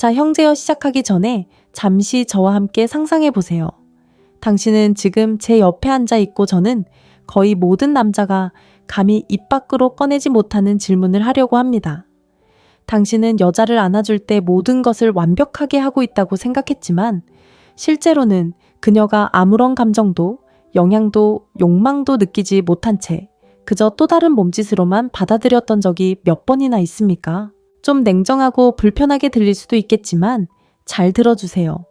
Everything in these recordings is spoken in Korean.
자, 형제여 시작하기 전에 잠시 저와 함께 상상해 보세요. 당신은 지금 제 옆에 앉아 있고 저는 거의 모든 남자가 감히 입 밖으로 꺼내지 못하는 질문을 하려고 합니다. 당신은 여자를 안아줄 때 모든 것을 완벽하게 하고 있다고 생각했지만 실제로는 그녀가 아무런 감정도, 영향도, 욕망도 느끼지 못한 채 그저 또 다른 몸짓으로만 받아들였던 적이 몇 번이나 있습니까? 좀 냉정하고 불편하게 들릴 수도 있겠지만 잘 들어주세요.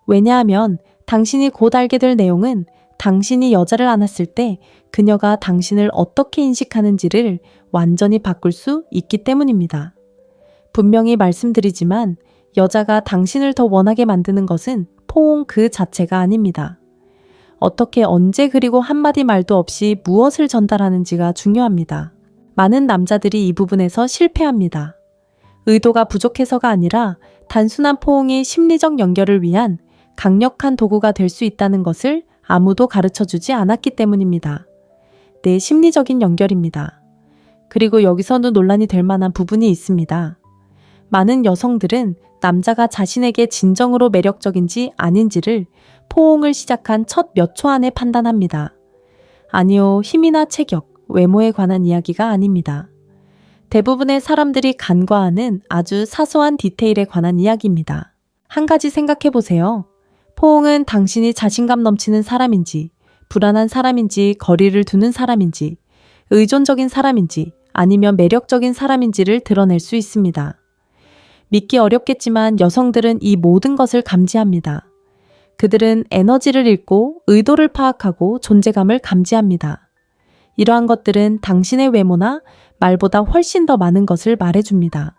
왜냐하면 당신이 곧 알게 될 내용은 당신이 여자를 안았을 때 그녀가 당신을 어떻게 인식하는지를 완전히 바꿀 수 있기 때문입니다. 분명히 말씀드리지만 여자가 당신을 더 원하게 만드는 것은 포옹 그 자체가 아닙니다. 어떻게 언제 그리고 한마디 말도 없이 무엇을 전달하는지가 중요합니다. 많은 남자들이 이 부분에서 실패합니다. 의도가 부족해서가 아니라 단순한 포옹이 심리적 연결을 위한 강력한 도구가 될 수 있다는 것을 아무도 가르쳐주지 않았기 때문입니다. 내 심리적인 연결입니다. 그리고 여기서도 논란이 될 만한 부분이 있습니다. 많은 여성들은 남자가 자신에게 진정으로 매력적인지 아닌지를 포옹을 시작한 첫 몇 초 안에 판단합니다. 아니요, 힘이나 체격, 외모에 관한 이야기가 아닙니다. 대부분의 사람들이 간과하는 아주 사소한 디테일에 관한 이야기입니다. 한 가지 생각해 보세요. 포옹은 당신이 자신감 넘치는 사람인지, 불안한 사람인지, 거리를 두는 사람인지, 의존적인 사람인지, 아니면 매력적인 사람인지를 드러낼 수 있습니다. 믿기 어렵겠지만 여성들은 이 모든 것을 감지합니다. 그들은 에너지를 읽고 의도를 파악하고 존재감을 감지합니다. 이러한 것들은 당신의 외모나 말보다 훨씬 더 많은 것을 말해줍니다.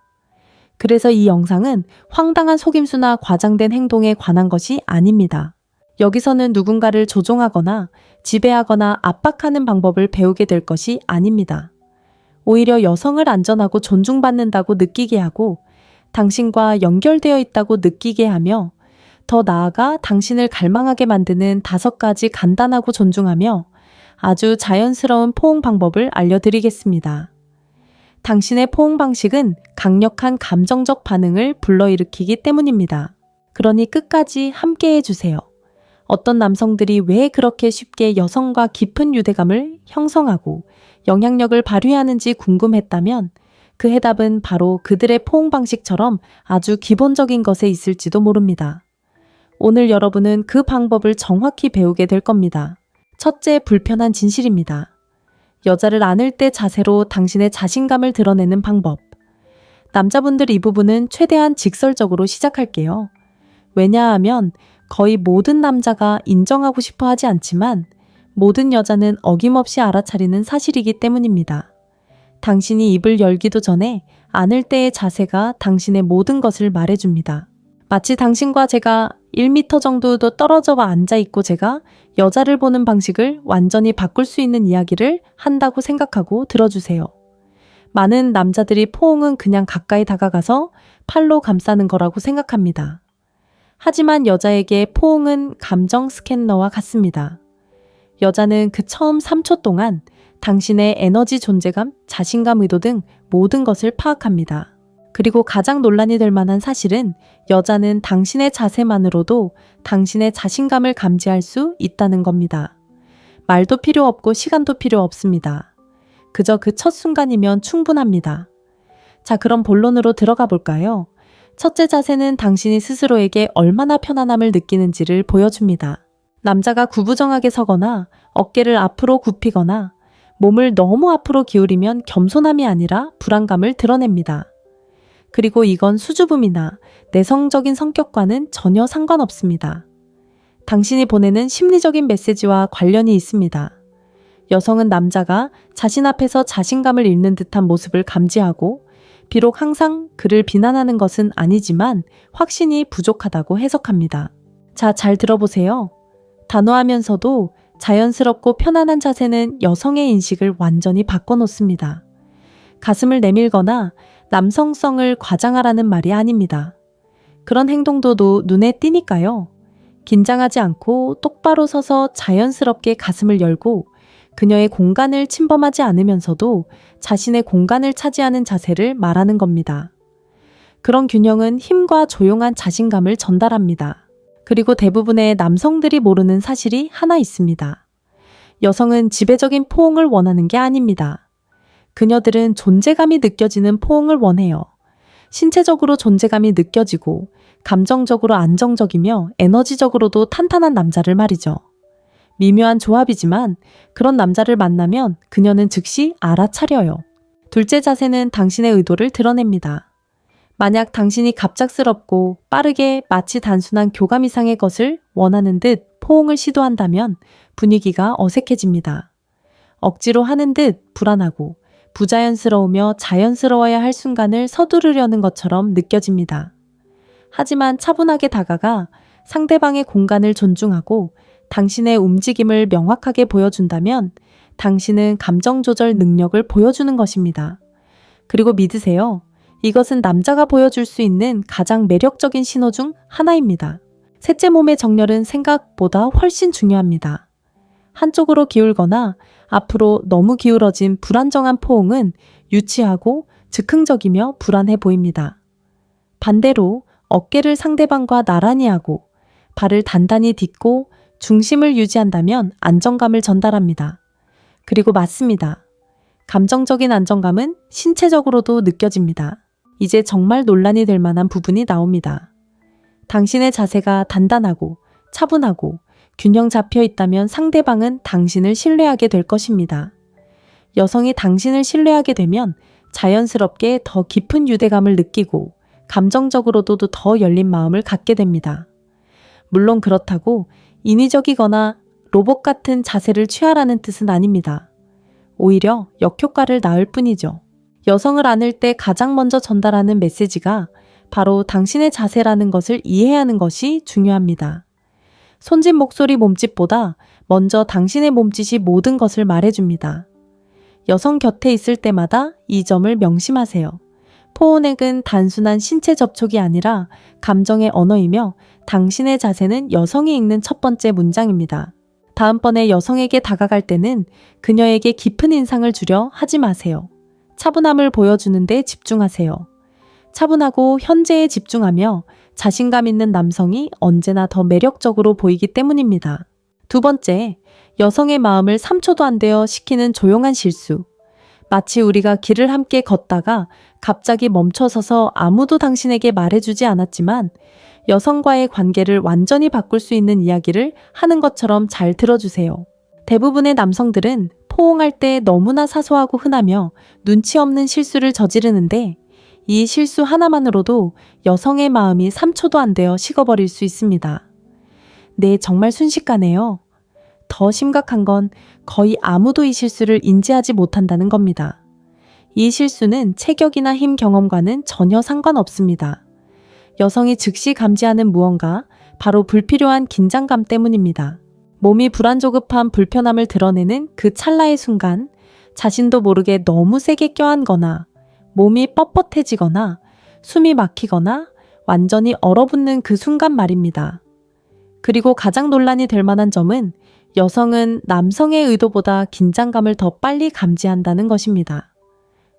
그래서 이 영상은 황당한 속임수나 과장된 행동에 관한 것이 아닙니다. 여기서는 누군가를 조종하거나 지배하거나 압박하는 방법을 배우게 될 것이 아닙니다. 오히려 여성을 안전하고 존중받는다고 느끼게 하고 당신과 연결되어 있다고 느끼게 하며 더 나아가 당신을 갈망하게 만드는 5가지 간단하고 존중하며 아주 자연스러운 포옹 방법을 알려드리겠습니다. 당신의 포옹 방식은 강력한 감정적 반응을 불러일으키기 때문입니다. 그러니 끝까지 함께 해주세요. 어떤 남성들이 왜 그렇게 쉽게 여성과 깊은 유대감을 형성하고 영향력을 발휘하는지 궁금했다면 그 해답은 바로 그들의 포옹 방식처럼 아주 기본적인 것에 있을지도 모릅니다. 오늘 여러분은 그 방법을 정확히 배우게 될 겁니다. 첫째, 불편한 진실입니다. 여자를 안을 때 자세로 당신의 자신감을 드러내는 방법. 남자분들 이 부분은 최대한 직설적으로 시작할게요. 왜냐하면 거의 모든 남자가 인정하고 싶어 하지 않지만 모든 여자는 어김없이 알아차리는 사실이기 때문입니다. 당신이 입을 열기도 전에 안을 때의 자세가 당신의 모든 것을 말해줍니다. 마치 당신과 제가 1m 정도도 떨어져 앉아있고 제가 여자를 보는 방식을 완전히 바꿀 수 있는 이야기를 한다고 생각하고 들어주세요. 많은 남자들이 포옹은 그냥 가까이 다가가서 팔로 감싸는 거라고 생각합니다. 하지만 여자에게 포옹은 감정 스캐너와 같습니다. 여자는 그 처음 3초 동안 당신의 에너지 존재감, 자신감, 의도 등 모든 것을 파악합니다. 그리고 가장 논란이 될 만한 사실은 여자는 당신의 자세만으로도 당신의 자신감을 감지할 수 있다는 겁니다. 말도 필요 없고 시간도 필요 없습니다. 그저 그 첫 순간이면 충분합니다. 자, 그럼 본론으로 들어가 볼까요? 첫째 자세는 당신이 스스로에게 얼마나 편안함을 느끼는지를 보여줍니다. 남자가 구부정하게 서거나 어깨를 앞으로 굽히거나 몸을 너무 앞으로 기울이면 겸손함이 아니라 불안감을 드러냅니다. 그리고 이건 수줍음이나 내성적인 성격과는 전혀 상관없습니다. 당신이 보내는 심리적인 메시지와 관련이 있습니다. 여성은 남자가 자신 앞에서 자신감을 잃는 듯한 모습을 감지하고 비록 항상 그를 비난하는 것은 아니지만 확신이 부족하다고 해석합니다. 자, 잘 들어보세요. 단호하면서도 자연스럽고 편안한 자세는 여성의 인식을 완전히 바꿔놓습니다. 가슴을 내밀거나 남성성을 과장하라는 말이 아닙니다. 그런 행동도 눈에 띄니까요. 긴장하지 않고 똑바로 서서 자연스럽게 가슴을 열고 그녀의 공간을 침범하지 않으면서도 자신의 공간을 차지하는 자세를 말하는 겁니다. 그런 균형은 힘과 조용한 자신감을 전달합니다. 그리고 대부분의 남성들이 모르는 사실이 하나 있습니다. 여성은 지배적인 포옹을 원하는 게 아닙니다. 그녀들은 존재감이 느껴지는 포옹을 원해요. 신체적으로 존재감이 느껴지고 감정적으로 안정적이며 에너지적으로도 탄탄한 남자를 말이죠. 미묘한 조합이지만 그런 남자를 만나면 그녀는 즉시 알아차려요. 둘째 자세는 당신의 의도를 드러냅니다. 만약 당신이 갑작스럽고 빠르게 마치 단순한 교감 이상의 것을 원하는 듯 포옹을 시도한다면 분위기가 어색해집니다. 억지로 하는 듯 불안하고 부자연스러우며 자연스러워야 할 순간을 서두르려는 것처럼 느껴집니다. 하지만 차분하게 다가가 상대방의 공간을 존중하고 당신의 움직임을 명확하게 보여준다면 당신은 감정 조절 능력을 보여주는 것입니다. 그리고 믿으세요. 이것은 남자가 보여줄 수 있는 가장 매력적인 신호 중 하나입니다. 셋째, 몸의 정렬은 생각보다 훨씬 중요합니다. 한쪽으로 기울거나 앞으로 너무 기울어진 불안정한 포옹은 유치하고 즉흥적이며 불안해 보입니다. 반대로 어깨를 상대방과 나란히 하고 발을 단단히 딛고 중심을 유지한다면 안정감을 전달합니다. 그리고 맞습니다. 감정적인 안정감은 신체적으로도 느껴집니다. 이제 정말 논란이 될 만한 부분이 나옵니다. 당신의 자세가 단단하고 차분하고 균형 잡혀 있다면 상대방은 당신을 신뢰하게 될 것입니다. 여성이 당신을 신뢰하게 되면 자연스럽게 더 깊은 유대감을 느끼고 감정적으로도 더 열린 마음을 갖게 됩니다. 물론 그렇다고 인위적이거나 로봇 같은 자세를 취하라는 뜻은 아닙니다. 오히려 역효과를 낳을 뿐이죠. 여성을 안을 때 가장 먼저 전달하는 메시지가 바로 당신의 자세라는 것을 이해하는 것이 중요합니다. 손짓, 목소리, 몸짓보다 먼저 당신의 몸짓이 모든 것을 말해줍니다. 여성 곁에 있을 때마다 이 점을 명심하세요. 포옹은 단순한 신체 접촉이 아니라 감정의 언어이며 당신의 자세는 여성이 읽는 첫 번째 문장입니다. 다음번에 여성에게 다가갈 때는 그녀에게 깊은 인상을 주려 하지 마세요. 차분함을 보여주는 데 집중하세요. 차분하고 현재에 집중하며 자신감 있는 남성이 언제나 더 매력적으로 보이기 때문입니다. 두 번째, 여성의 마음을 3초도 안 되어 식히는 조용한 실수. 마치 우리가 길을 함께 걷다가 갑자기 멈춰서서 아무도 당신에게 말해주지 않았지만 여성과의 관계를 완전히 바꿀 수 있는 이야기를 하는 것처럼 잘 들어주세요. 대부분의 남성들은 포옹할 때 너무나 사소하고 흔하며 눈치 없는 실수를 저지르는데 이 실수 하나만으로도 여성의 마음이 3초도 안 되어 식어버릴 수 있습니다. 네, 정말 순식간에요. 더 심각한 건 거의 아무도 이 실수를 인지하지 못한다는 겁니다. 이 실수는 체격이나 힘 경험과는 전혀 상관없습니다. 여성이 즉시 감지하는 무언가, 바로 불필요한 긴장감 때문입니다. 몸이 불안조급한 불편함을 드러내는 그 찰나의 순간, 자신도 모르게 너무 세게 껴안거나 몸이 뻣뻣해지거나 숨이 막히거나 완전히 얼어붙는 그 순간 말입니다. 그리고 가장 논란이 될 만한 점은 여성은 남성의 의도보다 긴장감을 더 빨리 감지한다는 것입니다.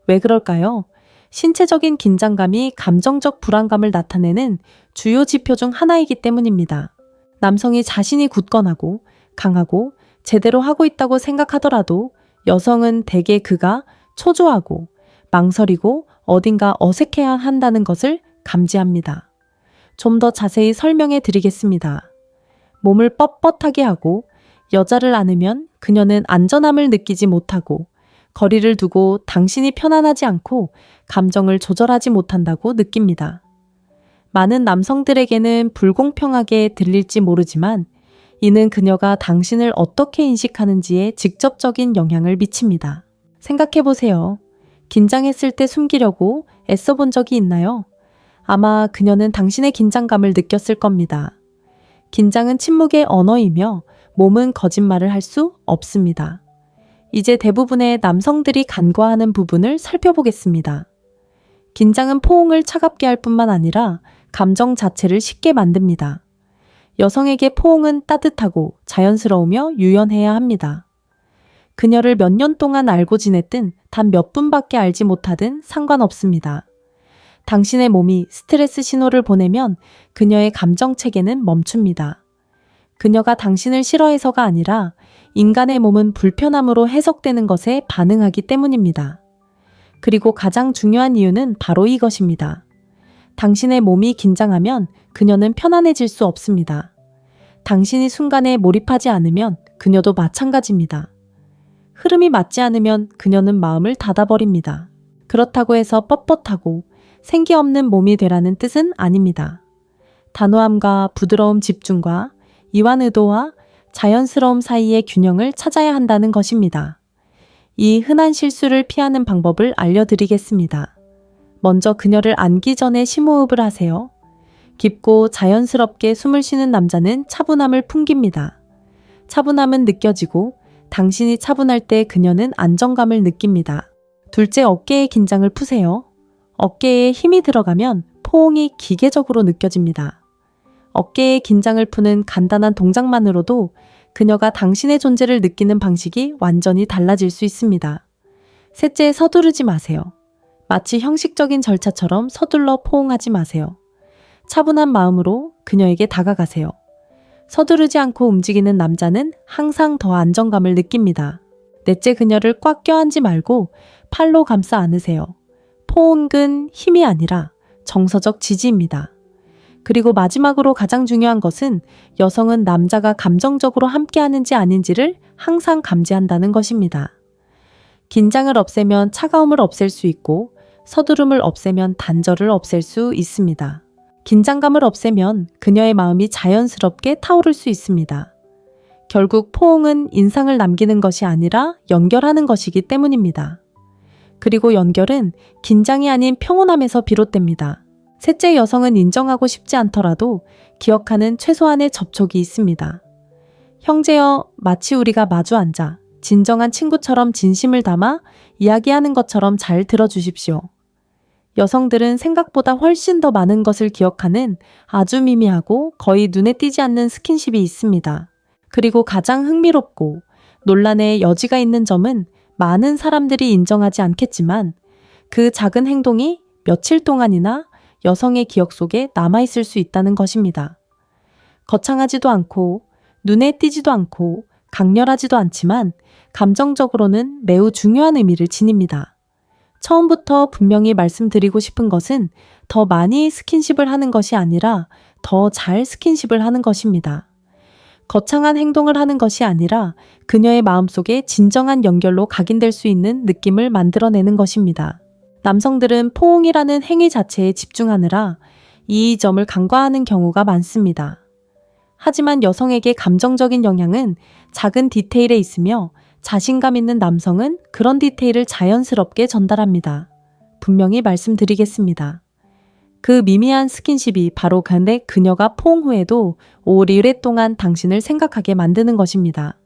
왜 그럴까요? 신체적인 긴장감이 감정적 불안감을 나타내는 주요 지표 중 하나이기 때문입니다. 남성이 자신이 굳건하고 강하고 제대로 하고 있다고 생각하더라도 여성은 대개 그가 초조하고 망설이고 어딘가 어색해야 한다는 것을 감지합니다. 좀 더 자세히 설명해 드리겠습니다. 몸을 뻣뻣하게 하고 여자를 안으면 그녀는 안전함을 느끼지 못하고 거리를 두고 당신이 편안하지 않고 감정을 조절하지 못한다고 느낍니다. 많은 남성들에게는 불공평하게 들릴지 모르지만 이는 그녀가 당신을 어떻게 인식하는지에 직접적인 영향을 미칩니다. 생각해보세요. 긴장했을 때 숨기려고 애써 본 적이 있나요? 아마 그녀는 당신의 긴장감을 느꼈을 겁니다. 긴장은 침묵의 언어이며 몸은 거짓말을 할 수 없습니다. 이제 대부분의 남성들이 간과하는 부분을 살펴보겠습니다. 긴장은 포옹을 차갑게 할 뿐만 아니라 감정 자체를 식게 만듭니다. 여성에게 포옹은 따뜻하고 자연스러우며 유연해야 합니다. 그녀를 몇 년 동안 알고 지냈든 단 몇 분밖에 알지 못하든 상관없습니다. 당신의 몸이 스트레스 신호를 보내면 그녀의 감정 체계는 멈춥니다. 그녀가 당신을 싫어해서가 아니라 인간의 몸은 불편함으로 해석되는 것에 반응하기 때문입니다. 그리고 가장 중요한 이유는 바로 이것입니다. 당신의 몸이 긴장하면 그녀는 편안해질 수 없습니다. 당신이 순간에 몰입하지 않으면 그녀도 마찬가지입니다. 흐름이 맞지 않으면 그녀는 마음을 닫아버립니다. 그렇다고 해서 뻣뻣하고 생기 없는 몸이 되라는 뜻은 아닙니다. 단호함과 부드러움, 집중과 이완 의도와 자연스러움 사이의 균형을 찾아야 한다는 것입니다. 이 흔한 실수를 피하는 방법을 알려드리겠습니다. 먼저 그녀를 안기 전에 심호흡을 하세요. 깊고 자연스럽게 숨을 쉬는 남자는 차분함을 풍깁니다. 차분함은 느껴지고 당신이 차분할 때 그녀는 안정감을 느낍니다. 둘째, 어깨의 긴장을 푸세요. 어깨에 힘이 들어가면 포옹이 기계적으로 느껴집니다. 어깨의 긴장을 푸는 간단한 동작만으로도 그녀가 당신의 존재를 느끼는 방식이 완전히 달라질 수 있습니다. 셋째, 서두르지 마세요. 마치 형식적인 절차처럼 서둘러 포옹하지 마세요. 차분한 마음으로 그녀에게 다가가세요. 서두르지 않고 움직이는 남자는 항상 더 안정감을 느낍니다. 넷째, 그녀를 꽉 껴안지 말고 팔로 감싸 안으세요. 포옹은 힘이 아니라 정서적 지지입니다. 그리고 마지막으로 가장 중요한 것은 여성은 남자가 감정적으로 함께하는지 아닌지를 항상 감지한다는 것입니다. 긴장을 없애면 차가움을 없앨 수 있고 서두름을 없애면 단절을 없앨 수 있습니다. 긴장감을 없애면 그녀의 마음이 자연스럽게 타오를 수 있습니다. 결국 포옹은 인상을 남기는 것이 아니라 연결하는 것이기 때문입니다. 그리고 연결은 긴장이 아닌 평온함에서 비롯됩니다. 셋째, 여성은 인정하고 싶지 않더라도 기억하는 최소한의 접촉이 있습니다. 형제여, 마치 우리가 마주 앉아 진정한 친구처럼 진심을 담아 이야기하는 것처럼 잘 들어주십시오. 여성들은 생각보다 훨씬 더 많은 것을 기억하는 아주 미미하고 거의 눈에 띄지 않는 스킨십이 있습니다. 그리고 가장 흥미롭고 논란의 여지가 있는 점은 많은 사람들이 인정하지 않겠지만 그 작은 행동이 며칠 동안이나 여성의 기억 속에 남아있을 수 있다는 것입니다. 거창하지도 않고 눈에 띄지도 않고 강렬하지도 않지만 감정적으로는 매우 중요한 의미를 지닙니다. 처음부터 분명히 말씀드리고 싶은 것은 더 많이 스킨십을 하는 것이 아니라 더 잘 스킨십을 하는 것입니다. 거창한 행동을 하는 것이 아니라 그녀의 마음속에 진정한 연결로 각인될 수 있는 느낌을 만들어내는 것입니다. 남성들은 포옹이라는 행위 자체에 집중하느라 이 점을 간과하는 경우가 많습니다. 하지만 여성에게 감정적인 영향은 작은 디테일에 있으며 자신감 있는 남성은 그런 디테일을 자연스럽게 전달합니다. 분명히 말씀드리겠습니다. 그 미미한 스킨십이 바로 근데 그녀가 포옹 후에도 오래동안 당신을 생각하게 만드는 것입니다.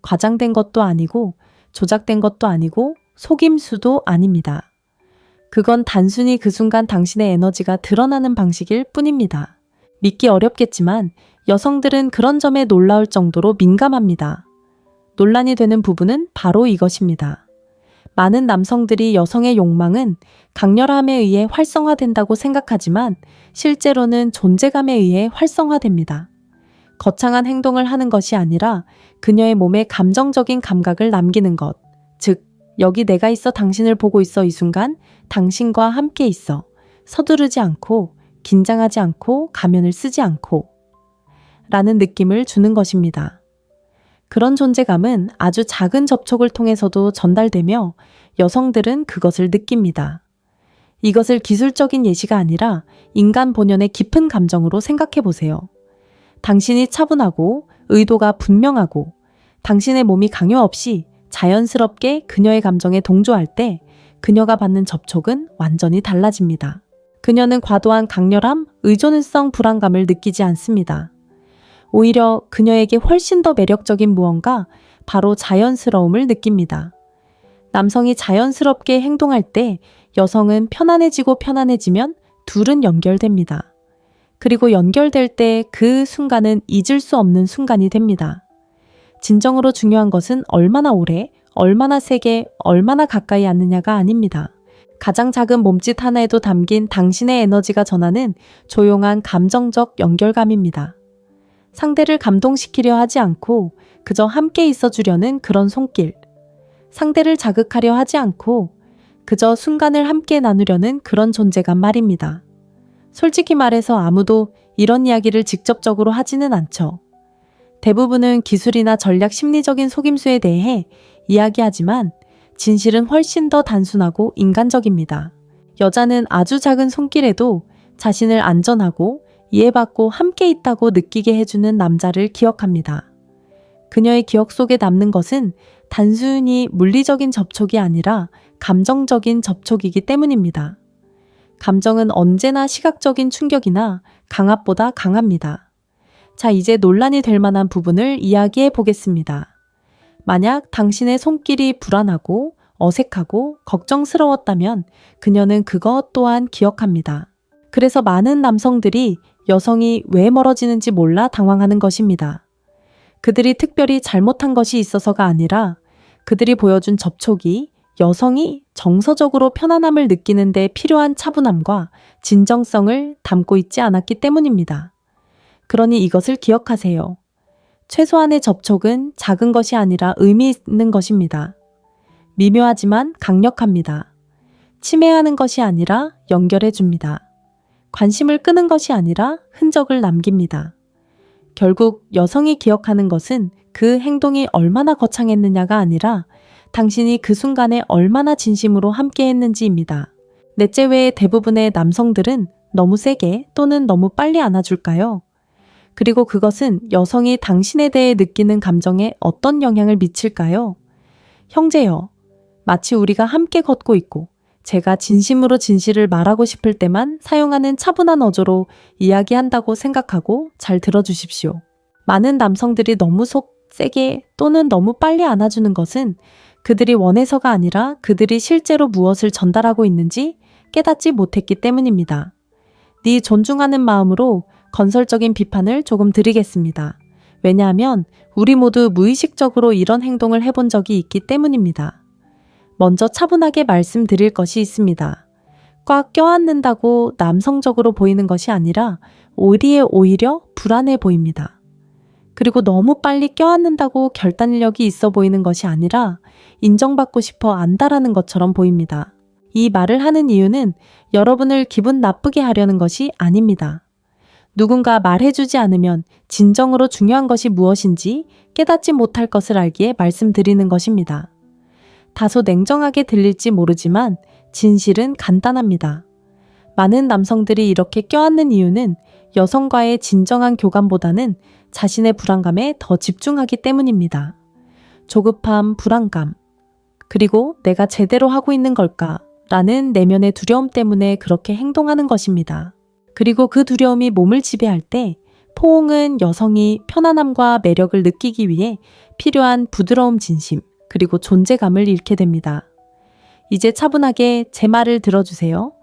과장된 것도 아니고 조작된 것도 아니고 속임수도 아닙니다. 그건 단순히 그 순간 당신의 에너지가 드러나는 방식일 뿐입니다. 믿기 어렵겠지만 여성들은 그런 점에 놀라울 정도로 민감합니다. 논란이 되는 부분은 바로 이것입니다. 많은 남성들이 여성의 욕망은 강렬함에 의해 활성화된다고 생각하지만 실제로는 존재감에 의해 활성화됩니다. 거창한 행동을 하는 것이 아니라 그녀의 몸에 감정적인 감각을 남기는 것, 즉 여기 내가 있어 당신을 보고 있어 이 순간 당신과 함께 있어 서두르지 않고 긴장하지 않고 가면을 쓰지 않고 라는 느낌을 주는 것입니다. 그런 존재감은 아주 작은 접촉을 통해서도 전달되며 여성들은 그것을 느낍니다. 이것을 기술적인 예시가 아니라 인간 본연의 깊은 감정으로 생각해 보세요. 당신이 차분하고 의도가 분명하고 당신의 몸이 강요 없이 자연스럽게 그녀의 감정에 동조할 때 그녀가 받는 접촉은 완전히 달라집니다. 그녀는 과도한 강렬함, 의존성 불안감을 느끼지 않습니다. 오히려 그녀에게 훨씬 더 매력적인 무언가, 바로 자연스러움을 느낍니다. 남성이 자연스럽게 행동할 때 여성은 편안해지고 편안해지면 둘은 연결됩니다. 그리고 연결될 때 그 순간은 잊을 수 없는 순간이 됩니다. 진정으로 중요한 것은 얼마나 오래, 얼마나 세게, 얼마나 가까이 앉느냐가 아닙니다. 가장 작은 몸짓 하나에도 담긴 당신의 에너지가 전하는 조용한 감정적 연결감입니다. 상대를 감동시키려 하지 않고 그저 함께 있어주려는 그런 손길. 상대를 자극하려 하지 않고 그저 순간을 함께 나누려는 그런 존재감 말입니다. 솔직히 말해서 아무도 이런 이야기를 직접적으로 하지는 않죠. 대부분은 기술이나 전략 심리적인 속임수에 대해 이야기하지만 진실은 훨씬 더 단순하고 인간적입니다. 여자는 아주 작은 손길에도 자신을 안전하고 이해받고 함께 있다고 느끼게 해주는 남자를 기억합니다. 그녀의 기억 속에 남는 것은 단순히 물리적인 접촉이 아니라 감정적인 접촉이기 때문입니다. 감정은 언제나 시각적인 충격이나 강압보다 강합니다. 자, 이제 논란이 될 만한 부분을 이야기해 보겠습니다. 만약 당신의 손길이 불안하고 어색하고 걱정스러웠다면 그녀는 그것 또한 기억합니다. 그래서 많은 남성들이 여성이 왜 멀어지는지 몰라 당황하는 것입니다. 그들이 특별히 잘못한 것이 있어서가 아니라 그들이 보여준 접촉이 여성이 정서적으로 편안함을 느끼는 데 필요한 차분함과 진정성을 담고 있지 않았기 때문입니다. 그러니 이것을 기억하세요. 최소한의 접촉은 작은 것이 아니라 의미 있는 것입니다. 미묘하지만 강력합니다. 침해하는 것이 아니라 연결해 줍니다. 관심을 끄는 것이 아니라 흔적을 남깁니다. 결국 여성이 기억하는 것은 그 행동이 얼마나 거창했느냐가 아니라 당신이 그 순간에 얼마나 진심으로 함께 했는지입니다. 넷째 외의 대부분의 남성들은 너무 세게 또는 너무 빨리 안아줄까요? 그리고 그것은 여성이 당신에 대해 느끼는 감정에 어떤 영향을 미칠까요? 형제여, 마치 우리가 함께 걷고 있고 제가 진심으로 진실을 말하고 싶을 때만 사용하는 차분한 어조로 이야기한다고 생각하고 잘 들어주십시오. 많은 남성들이 너무 세게 또는 너무 빨리 안아주는 것은 그들이 원해서가 아니라 그들이 실제로 무엇을 전달하고 있는지 깨닫지 못했기 때문입니다. 네 존중하는 마음으로 건설적인 비판을 조금 드리겠습니다. 왜냐하면 우리 모두 무의식적으로 이런 행동을 해본 적이 있기 때문입니다. 먼저 차분하게 말씀드릴 것이 있습니다. 꽉 껴안는다고 남성적으로 보이는 것이 아니라 오히려 불안해 보입니다. 그리고 너무 빨리 껴안는다고 결단력이 있어 보이는 것이 아니라 인정받고 싶어 안다라는 것처럼 보입니다. 이 말을 하는 이유는 여러분을 기분 나쁘게 하려는 것이 아닙니다. 누군가 말해주지 않으면 진정으로 중요한 것이 무엇인지 깨닫지 못할 것을 알기에 말씀드리는 것입니다. 다소 냉정하게 들릴지 모르지만 진실은 간단합니다. 많은 남성들이 이렇게 껴안는 이유는 여성과의 진정한 교감보다는 자신의 불안감에 더 집중하기 때문입니다. 조급함, 불안감, 그리고 내가 제대로 하고 있는 걸까? 라는 내면의 두려움 때문에 그렇게 행동하는 것입니다. 그리고 그 두려움이 몸을 지배할 때 포옹은 여성이 편안함과 매력을 느끼기 위해 필요한 부드러움 진심, 그리고 존재감을 잃게 됩니다. 이제 차분하게 제 말을 들어주세요.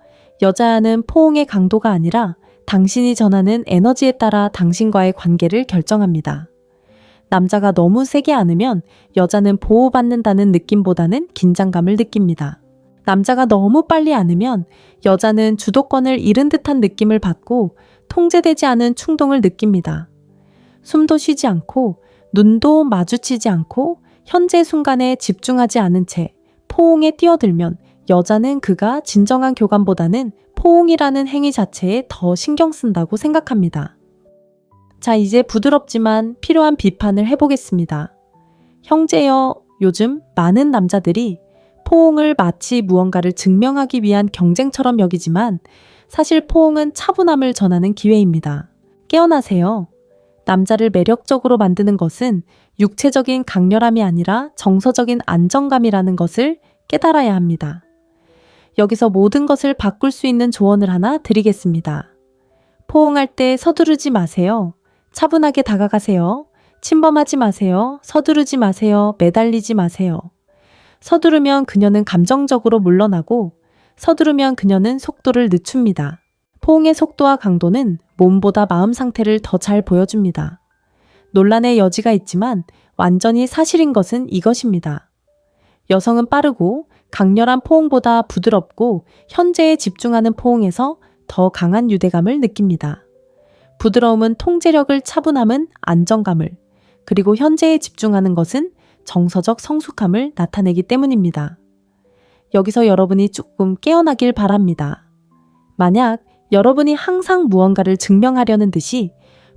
여자는 포옹의 강도가 아니라 당신이 전하는 에너지에 따라 당신과의 관계를 결정합니다. 남자가 너무 세게 안으면 여자는 보호받는다는 느낌보다는 긴장감을 느낍니다. 남자가 너무 빨리 안으면 여자는 주도권을 잃은 듯한 느낌을 받고 통제되지 않은 충동을 느낍니다. 숨도 쉬지 않고 눈도 마주치지 않고 현재 순간에 집중하지 않은 채 포옹에 뛰어들면 여자는 그가 진정한 교감보다는 포옹이라는 행위 자체에 더 신경 쓴다고 생각합니다. 자, 이제 부드럽지만 필요한 비판을 해보겠습니다. 형제여, 요즘 많은 남자들이 포옹을 마치 무언가를 증명하기 위한 경쟁처럼 여기지만 사실 포옹은 차분함을 전하는 기회입니다. 깨어나세요. 남자를 매력적으로 만드는 것은 육체적인 강렬함이 아니라 정서적인 안정감이라는 것을 깨달아야 합니다. 여기서 모든 것을 바꿀 수 있는 조언을 하나 드리겠습니다. 포옹할 때 서두르지 마세요. 차분하게 다가가세요. 침범하지 마세요. 서두르지 마세요. 매달리지 마세요. 서두르면 그녀는 감정적으로 물러나고 서두르면 그녀는 속도를 늦춥니다. 포옹의 속도와 강도는 몸보다 마음 상태를 더 잘 보여줍니다. 논란의 여지가 있지만 완전히 사실인 것은 이것입니다. 여성은 빠르고 강렬한 포옹보다 부드럽고 현재에 집중하는 포옹에서 더 강한 유대감을 느낍니다. 부드러움은 통제력을, 차분함은 안정감을, 그리고 현재에 집중하는 것은 정서적 성숙함을 나타내기 때문입니다. 여기서 여러분이 조금 깨어나길 바랍니다. 만약 여러분이 항상 무언가를 증명하려는 듯이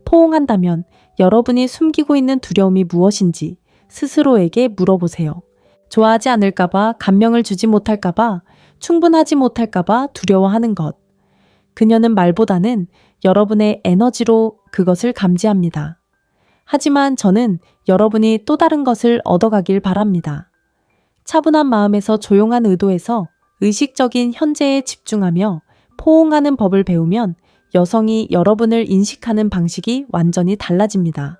포옹한다면 여러분이 숨기고 있는 두려움이 무엇인지 스스로에게 물어보세요. 좋아하지 않을까봐, 감명을 주지 못할까봐, 충분하지 못할까봐 두려워하는 것. 그녀는 말보다는 여러분의 에너지로 그것을 감지합니다. 하지만 저는 여러분이 또 다른 것을 얻어가길 바랍니다. 차분한 마음에서 조용한 의도에서 의식적인 현재에 집중하며 포옹하는 법을 배우면 여성이 여러분을 인식하는 방식이 완전히 달라집니다.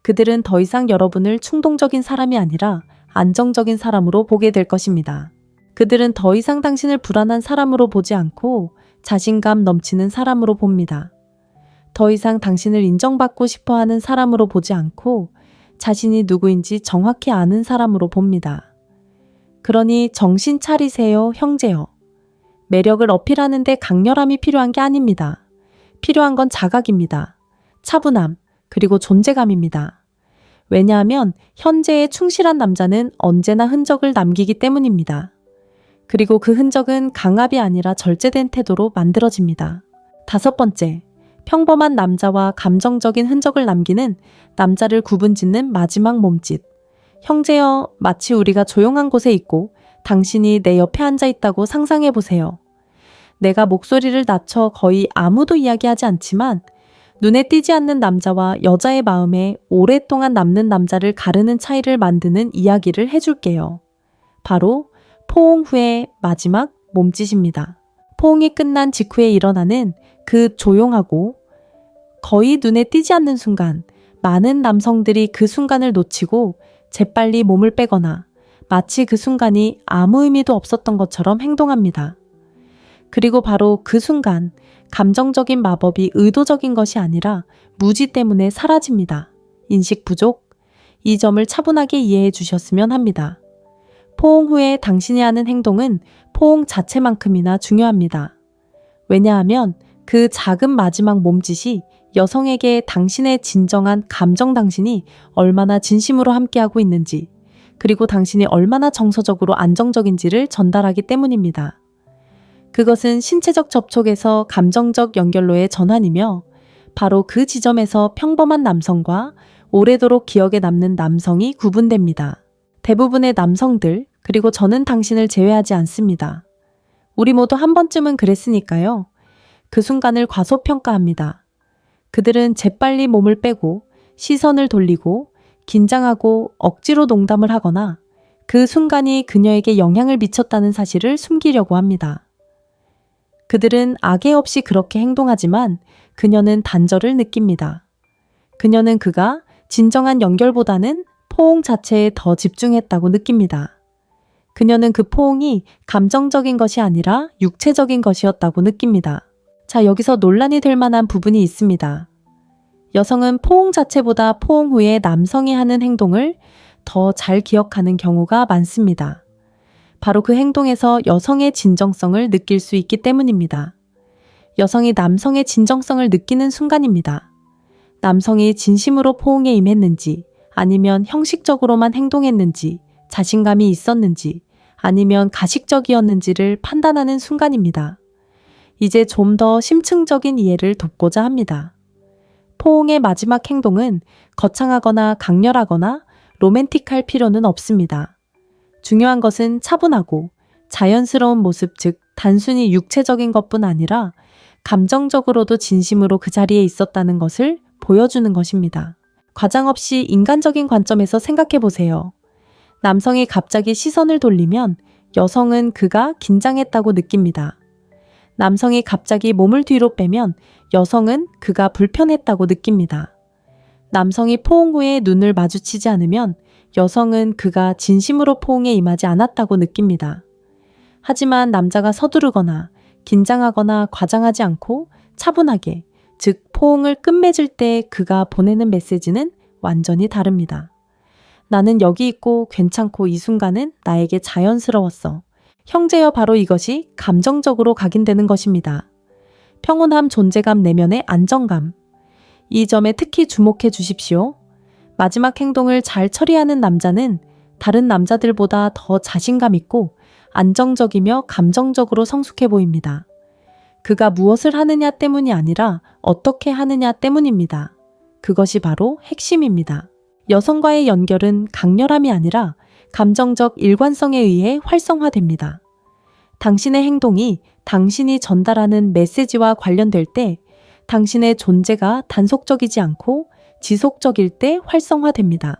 그들은 더 이상 여러분을 충동적인 사람이 아니라 안정적인 사람으로 보게 될 것입니다. 그들은 더 이상 당신을 불안한 사람으로 보지 않고 자신감 넘치는 사람으로 봅니다. 더 이상 당신을 인정받고 싶어 하는 사람으로 보지 않고 자신이 누구인지 정확히 아는 사람으로 봅니다. 그러니 정신 차리세요, 형제여. 매력을 어필하는데 강렬함이 필요한 게 아닙니다. 필요한 건 자각입니다. 차분함, 그리고 존재감입니다. 왜냐하면 현재에 충실한 남자는 언제나 흔적을 남기기 때문입니다. 그리고 그 흔적은 강압이 아니라 절제된 태도로 만들어집니다. 5번째, 평범한 남자와 감정적인 흔적을 남기는 남자를 구분짓는 마지막 몸짓. 형제여, 마치 우리가 조용한 곳에 있고 당신이 내 옆에 앉아 있다고 상상해 보세요. 내가 목소리를 낮춰 거의 아무도 이야기하지 않지만 눈에 띄지 않는 남자와 여자의 마음에 오랫동안 남는 남자를 가르는 차이를 만드는 이야기를 해줄게요. 바로 포옹 후의 마지막 몸짓입니다. 포옹이 끝난 직후에 일어나는 그 조용하고 거의 눈에 띄지 않는 순간, 많은 남성들이 그 순간을 놓치고 재빨리 몸을 빼거나 마치 그 순간이 아무 의미도 없었던 것처럼 행동합니다. 그리고 바로 그 순간, 감정적인 마법이 의도적인 것이 아니라 무지 때문에 사라집니다. 인식 부족, 이 점을 차분하게 이해해 주셨으면 합니다. 포옹 후에 당신이 하는 행동은 포옹 자체만큼이나 중요합니다. 왜냐하면 그 작은 마지막 몸짓이 여성에게 당신의 진정한 감정, 당신이 얼마나 진심으로 함께하고 있는지, 그리고 당신이 얼마나 정서적으로 안정적인지를 전달하기 때문입니다. 그것은 신체적 접촉에서 감정적 연결로의 전환이며 바로 그 지점에서 평범한 남성과 오래도록 기억에 남는 남성이 구분됩니다. 대부분의 남성들, 그리고 저는 당신을 제외하지 않습니다. 우리 모두 한 번쯤은 그랬으니까요. 그 순간을 과소평가합니다. 그들은 재빨리 몸을 빼고 시선을 돌리고 긴장하고 억지로 농담을 하거나 그 순간이 그녀에게 영향을 미쳤다는 사실을 숨기려고 합니다. 그들은 악의 없이 그렇게 행동하지만 그녀는 단절을 느낍니다. 그녀는 그가 진정한 연결보다는 포옹 자체에 더 집중했다고 느낍니다. 그녀는 그 포옹이 감정적인 것이 아니라 육체적인 것이었다고 느낍니다. 자, 여기서 논란이 될 만한 부분이 있습니다. 여성은 포옹 자체보다 포옹 후에 남성이 하는 행동을 더 잘 기억하는 경우가 많습니다. 바로 그 행동에서 여성의 진정성을 느낄 수 있기 때문입니다. 여성이 남성의 진정성을 느끼는 순간입니다. 남성이 진심으로 포옹에 임했는지, 아니면 형식적으로만 행동했는지, 자신감이 있었는지, 아니면 가식적이었는지를 판단하는 순간입니다. 이제 좀 더 심층적인 이해를 돕고자 합니다. 포옹의 마지막 행동은 거창하거나 강렬하거나 로맨틱할 필요는 없습니다. 중요한 것은 차분하고 자연스러운 모습, 즉 단순히 육체적인 것뿐 아니라 감정적으로도 진심으로 그 자리에 있었다는 것을 보여주는 것입니다. 과장 없이 인간적인 관점에서 생각해 보세요. 남성이 갑자기 시선을 돌리면 여성은 그가 긴장했다고 느낍니다. 남성이 갑자기 몸을 뒤로 빼면 여성은 그가 불편했다고 느낍니다. 남성이 포옹 후에 눈을 마주치지 않으면 여성은 그가 진심으로 포옹에 임하지 않았다고 느낍니다. 하지만 남자가 서두르거나 긴장하거나 과장하지 않고 차분하게, 즉 포옹을 끝맺을 때 그가 보내는 메시지는 완전히 다릅니다. 나는 여기 있고 괜찮고 이 순간은 나에게 자연스러웠어. 형제여, 바로 이것이 감정적으로 각인되는 것입니다. 평온함, 존재감, 내면의 안정감. 이 점에 특히 주목해 주십시오. 마지막 행동을 잘 처리하는 남자는 다른 남자들보다 더 자신감 있고 안정적이며 감정적으로 성숙해 보입니다. 그가 무엇을 하느냐 때문이 아니라 어떻게 하느냐 때문입니다. 그것이 바로 핵심입니다. 여성과의 연결은 강렬함이 아니라 감정적 일관성에 의해 활성화됩니다. 당신의 행동이 당신이 전달하는 메시지와 관련될 때 당신의 존재가 단속적이지 않고 지속적일 때 활성화됩니다.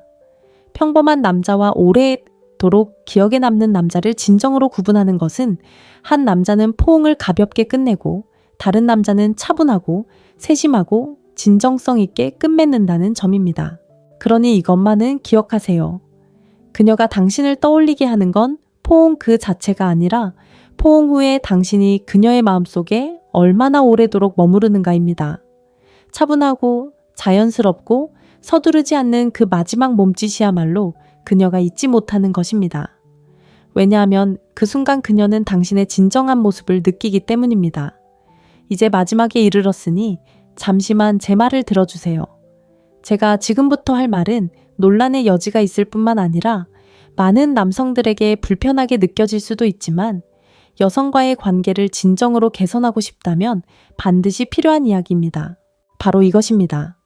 평범한 남자와 오래도록 기억에 남는 남자를 진정으로 구분하는 것은 한 남자는 포옹을 가볍게 끝내고 다른 남자는 차분하고 세심하고 진정성 있게 끝맺는다는 점입니다. 그러니 이것만은 기억하세요. 그녀가 당신을 떠올리게 하는 건 포옹 그 자체가 아니라 포옹 후에 당신이 그녀의 마음속에 얼마나 오래도록 머무르는가입니다. 차분하고 자연스럽고 서두르지 않는 그 마지막 몸짓이야말로 그녀가 잊지 못하는 것입니다. 왜냐하면 그 순간 그녀는 당신의 진정한 모습을 느끼기 때문입니다. 이제 마지막에 이르렀으니 잠시만 제 말을 들어주세요. 제가 지금부터 할 말은 논란의 여지가 있을 뿐만 아니라 많은 남성들에게 불편하게 느껴질 수도 있지만 여성과의 관계를 진정으로 개선하고 싶다면 반드시 필요한 이야기입니다. 바로 이것입니다.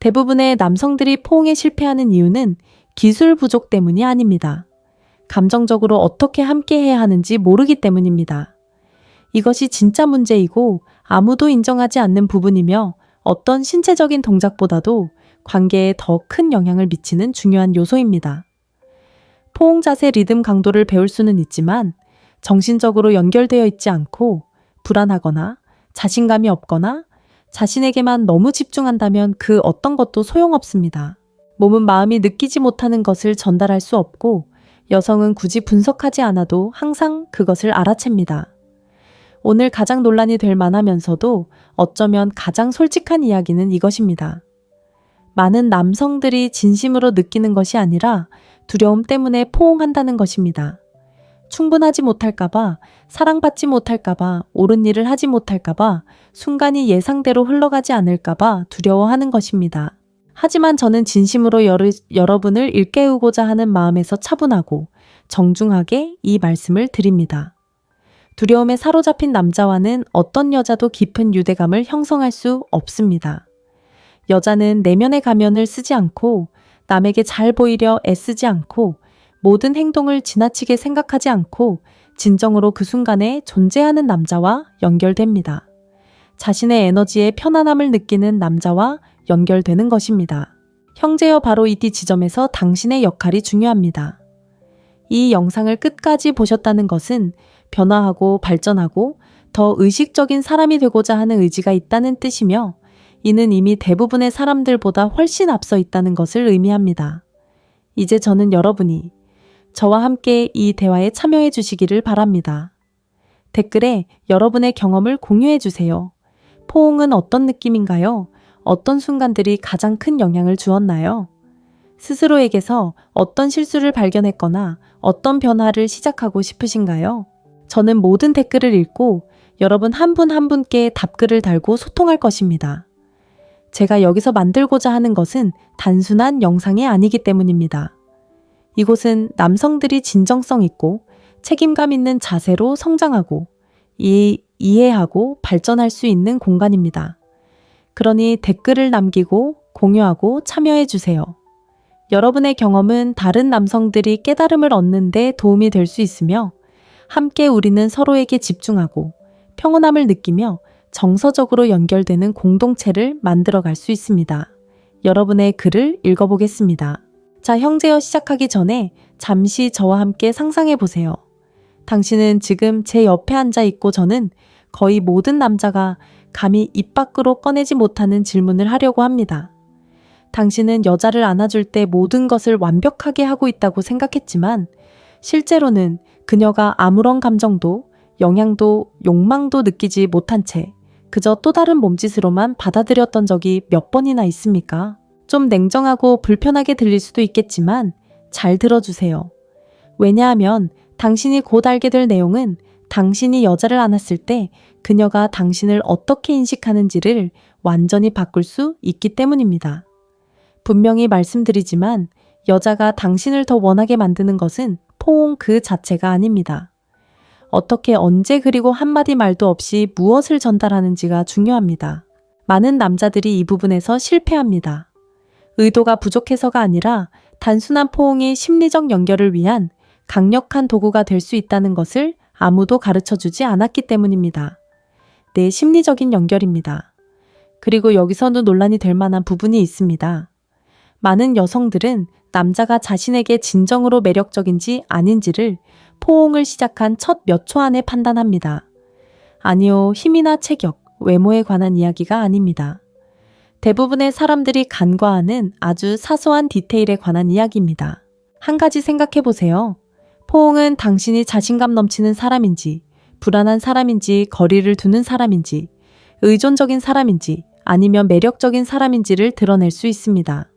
대부분의 남성들이 포옹에 실패하는 이유는 기술 부족 때문이 아닙니다. 감정적으로 어떻게 함께해야 하는지 모르기 때문입니다. 이것이 진짜 문제이고 아무도 인정하지 않는 부분이며 어떤 신체적인 동작보다도 관계에 더 큰 영향을 미치는 중요한 요소입니다. 포옹 자세 리듬 강도를 배울 수는 있지만 정신적으로 연결되어 있지 않고 불안하거나 자신감이 없거나 자신에게만 너무 집중한다면 그 어떤 것도 소용없습니다. 몸은 마음이 느끼지 못하는 것을 전달할 수 없고 여성은 굳이 분석하지 않아도 항상 그것을 알아챕니다. 오늘 가장 논란이 될 만하면서도 어쩌면 가장 솔직한 이야기는 이것입니다. 많은 남성들이 진심으로 느끼는 것이 아니라 두려움 때문에 포옹한다는 것입니다. 충분하지 못할까봐, 사랑받지 못할까봐, 옳은 일을 하지 못할까봐, 순간이 예상대로 흘러가지 않을까봐 두려워하는 것입니다. 하지만 저는 진심으로 여러분을 일깨우고자 하는 마음에서 차분하고 정중하게 이 말씀을 드립니다. 두려움에 사로잡힌 남자와는 어떤 여자도 깊은 유대감을 형성할 수 없습니다. 여자는 내면의 가면을 쓰지 않고 남에게 잘 보이려 애쓰지 않고 모든 행동을 지나치게 생각하지 않고 진정으로 그 순간에 존재하는 남자와 연결됩니다. 자신의 에너지에 편안함을 느끼는 남자와 연결되는 것입니다. 형제여, 바로 이 지점에서 당신의 역할이 중요합니다. 이 영상을 끝까지 보셨다는 것은 변화하고 발전하고 더 의식적인 사람이 되고자 하는 의지가 있다는 뜻이며 이는 이미 대부분의 사람들보다 훨씬 앞서 있다는 것을 의미합니다. 이제 저는 여러분이 저와 함께 이 대화에 참여해 주시기를 바랍니다. 댓글에 여러분의 경험을 공유해 주세요. 포옹은 어떤 느낌인가요? 어떤 순간들이 가장 큰 영향을 주었나요? 스스로에게서 어떤 실수를 발견했거나 어떤 변화를 시작하고 싶으신가요? 저는 모든 댓글을 읽고 여러분 한 분 한 분께 답글을 달고 소통할 것입니다. 제가 여기서 만들고자 하는 것은 단순한 영상이 아니기 때문입니다. 이곳은 남성들이 진정성 있고 책임감 있는 자세로 성장하고 이해하고 발전할 수 있는 공간입니다. 그러니 댓글을 남기고 공유하고 참여해 주세요. 여러분의 경험은 다른 남성들이 깨달음을 얻는 데 도움이 될 수 있으며 함께 우리는 서로에게 집중하고 평온함을 느끼며 정서적으로 연결되는 공동체를 만들어갈 수 있습니다. 여러분의 글을 읽어보겠습니다. 자, 형제여, 시작하기 전에 잠시 저와 함께 상상해 보세요. 당신은 지금 제 옆에 앉아 있고 저는 거의 모든 남자가 감히 입 밖으로 꺼내지 못하는 질문을 하려고 합니다. 당신은 여자를 안아줄 때 모든 것을 완벽하게 하고 있다고 생각했지만 실제로는 그녀가 아무런 감정도 영향도 욕망도 느끼지 못한 채 그저 또 다른 몸짓으로만 받아들였던 적이 몇 번이나 있습니까? 좀 냉정하고 불편하게 들릴 수도 있겠지만 잘 들어주세요. 왜냐하면 당신이 곧 알게 될 내용은 당신이 여자를 안았을 때 그녀가 당신을 어떻게 인식하는지를 완전히 바꿀 수 있기 때문입니다. 분명히 말씀드리지만 여자가 당신을 더 원하게 만드는 것은 포옹 그 자체가 아닙니다. 어떻게 언제 그리고 한마디 말도 없이 무엇을 전달하는지가 중요합니다. 많은 남자들이 이 부분에서 실패합니다. 의도가 부족해서가 아니라 단순한 포옹이 심리적 연결을 위한 강력한 도구가 될 수 있다는 것을 아무도 가르쳐주지 않았기 때문입니다. 내 심리적인 연결입니다. 그리고 여기서도 논란이 될 만한 부분이 있습니다. 많은 여성들은 남자가 자신에게 진정으로 매력적인지 아닌지를 포옹을 시작한 첫 몇 초 안에 판단합니다. 아니요, 힘이나 체격, 외모에 관한 이야기가 아닙니다. 대부분의 사람들이 간과하는 아주 사소한 디테일에 관한 이야기입니다. 한 가지 생각해 보세요. 포옹은 당신이 자신감 넘치는 사람인지, 불안한 사람인지, 거리를 두는 사람인지, 의존적인 사람인지, 아니면 매력적인 사람인지를 드러낼 수 있습니다.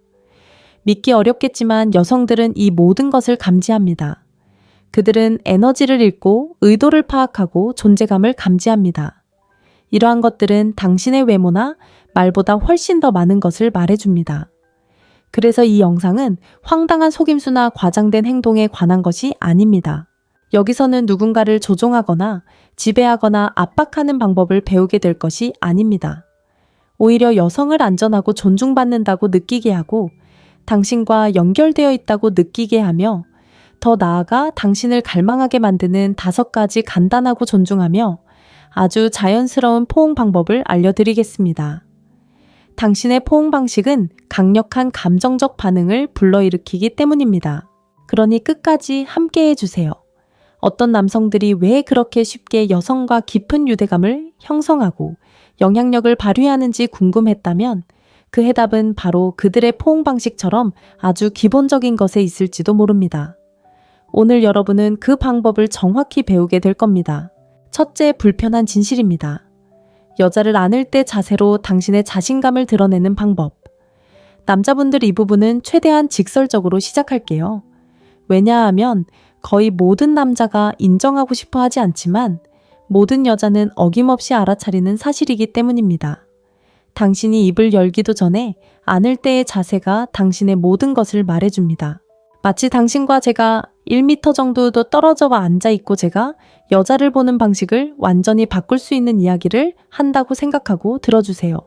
믿기 어렵겠지만 여성들은 이 모든 것을 감지합니다. 그들은 에너지를 읽고 의도를 파악하고 존재감을 감지합니다. 이러한 것들은 당신의 외모나 말보다 훨씬 더 많은 것을 말해줍니다. 그래서 이 영상은 황당한 속임수나 과장된 행동에 관한 것이 아닙니다. 여기서는 누군가를 조종하거나 지배하거나 압박하는 방법을 배우게 될 것이 아닙니다. 오히려 여성을 안전하고 존중받는다고 느끼게 하고 당신과 연결되어 있다고 느끼게 하며 더 나아가 당신을 갈망하게 만드는 5가지 간단하고 존중하며 아주 자연스러운 포옹 방법을 알려드리겠습니다. 당신의 포옹 방식은 강력한 감정적 반응을 불러일으키기 때문입니다. 그러니 끝까지 함께 해주세요. 어떤 남성들이 왜 그렇게 쉽게 여성과 깊은 유대감을 형성하고 영향력을 발휘하는지 궁금했다면 그 해답은 바로 그들의 포옹 방식처럼 아주 기본적인 것에 있을지도 모릅니다. 오늘 여러분은 그 방법을 정확히 배우게 될 겁니다. 첫째, 불편한 진실입니다. 여자를 안을 때 자세로 당신의 자신감을 드러내는 방법. 남자분들 이 부분은 최대한 직설적으로 시작할게요. 왜냐하면 거의 모든 남자가 인정하고 싶어 하지 않지만 모든 여자는 어김없이 알아차리는 사실이기 때문입니다. 당신이 입을 열기도 전에 안을 때의 자세가 당신의 모든 것을 말해줍니다. 마치 당신과 제가 1m 정도도 떨어져 앉아있고 제가 여자를 보는 방식을 완전히 바꿀 수 있는 이야기를 한다고 생각하고 들어주세요.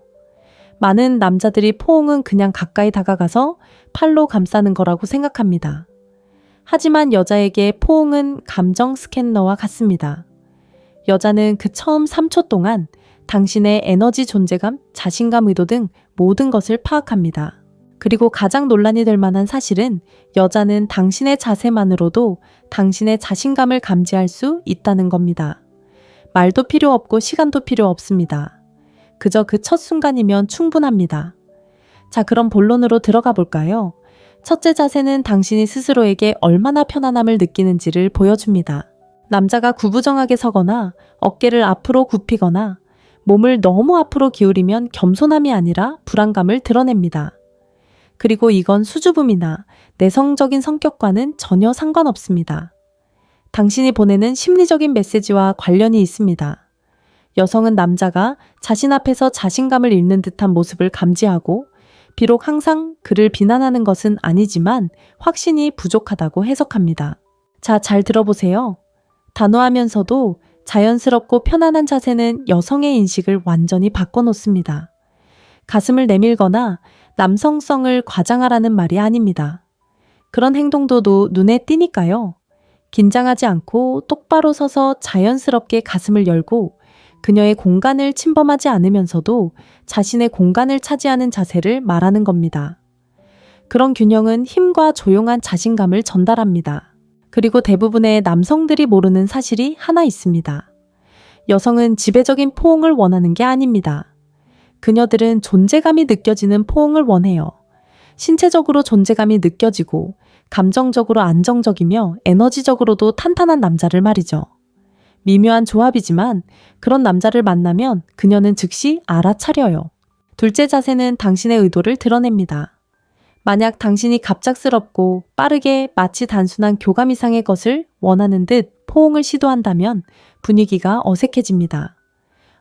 많은 남자들이 포옹은 그냥 가까이 다가가서 팔로 감싸는 거라고 생각합니다. 하지만 여자에게 포옹은 감정 스캐너와 같습니다. 여자는 그 처음 3초 동안 당신의 에너지 존재감, 자신감, 의도 등 모든 것을 파악합니다. 그리고 가장 논란이 될 만한 사실은 여자는 당신의 자세만으로도 당신의 자신감을 감지할 수 있다는 겁니다. 말도 필요 없고 시간도 필요 없습니다. 그저 그 첫 순간이면 충분합니다. 자, 그럼 본론으로 들어가 볼까요? 첫째 자세는 당신이 스스로에게 얼마나 편안함을 느끼는지를 보여줍니다. 남자가 구부정하게 서거나 어깨를 앞으로 굽히거나 몸을 너무 앞으로 기울이면 겸손함이 아니라 불안감을 드러냅니다. 그리고 이건 수줍음이나 내성적인 성격과는 전혀 상관없습니다. 당신이 보내는 심리적인 메시지와 관련이 있습니다. 여성은 남자가 자신 앞에서 자신감을 잃는 듯한 모습을 감지하고 비록 항상 그를 비난하는 것은 아니지만 확신이 부족하다고 해석합니다. 자, 잘 들어보세요. 단호하면서도 자연스럽고 편안한 자세는 여성의 인식을 완전히 바꿔놓습니다. 가슴을 내밀거나 남성성을 과장하라는 말이 아닙니다. 그런 행동도 눈에 띄니까요. 긴장하지 않고 똑바로 서서 자연스럽게 가슴을 열고 그녀의 공간을 침범하지 않으면서도 자신의 공간을 차지하는 자세를 말하는 겁니다. 그런 균형은 힘과 조용한 자신감을 전달합니다. 그리고 대부분의 남성들이 모르는 사실이 하나 있습니다. 여성은 지배적인 포옹을 원하는 게 아닙니다. 그녀들은 존재감이 느껴지는 포옹을 원해요. 신체적으로 존재감이 느껴지고 감정적으로 안정적이며 에너지적으로도 탄탄한 남자를 말이죠. 미묘한 조합이지만 그런 남자를 만나면 그녀는 즉시 알아차려요. 둘째 자세는 당신의 의도를 드러냅니다. 만약 당신이 갑작스럽고 빠르게 마치 단순한 교감 이상의 것을 원하는 듯 포옹을 시도한다면 분위기가 어색해집니다.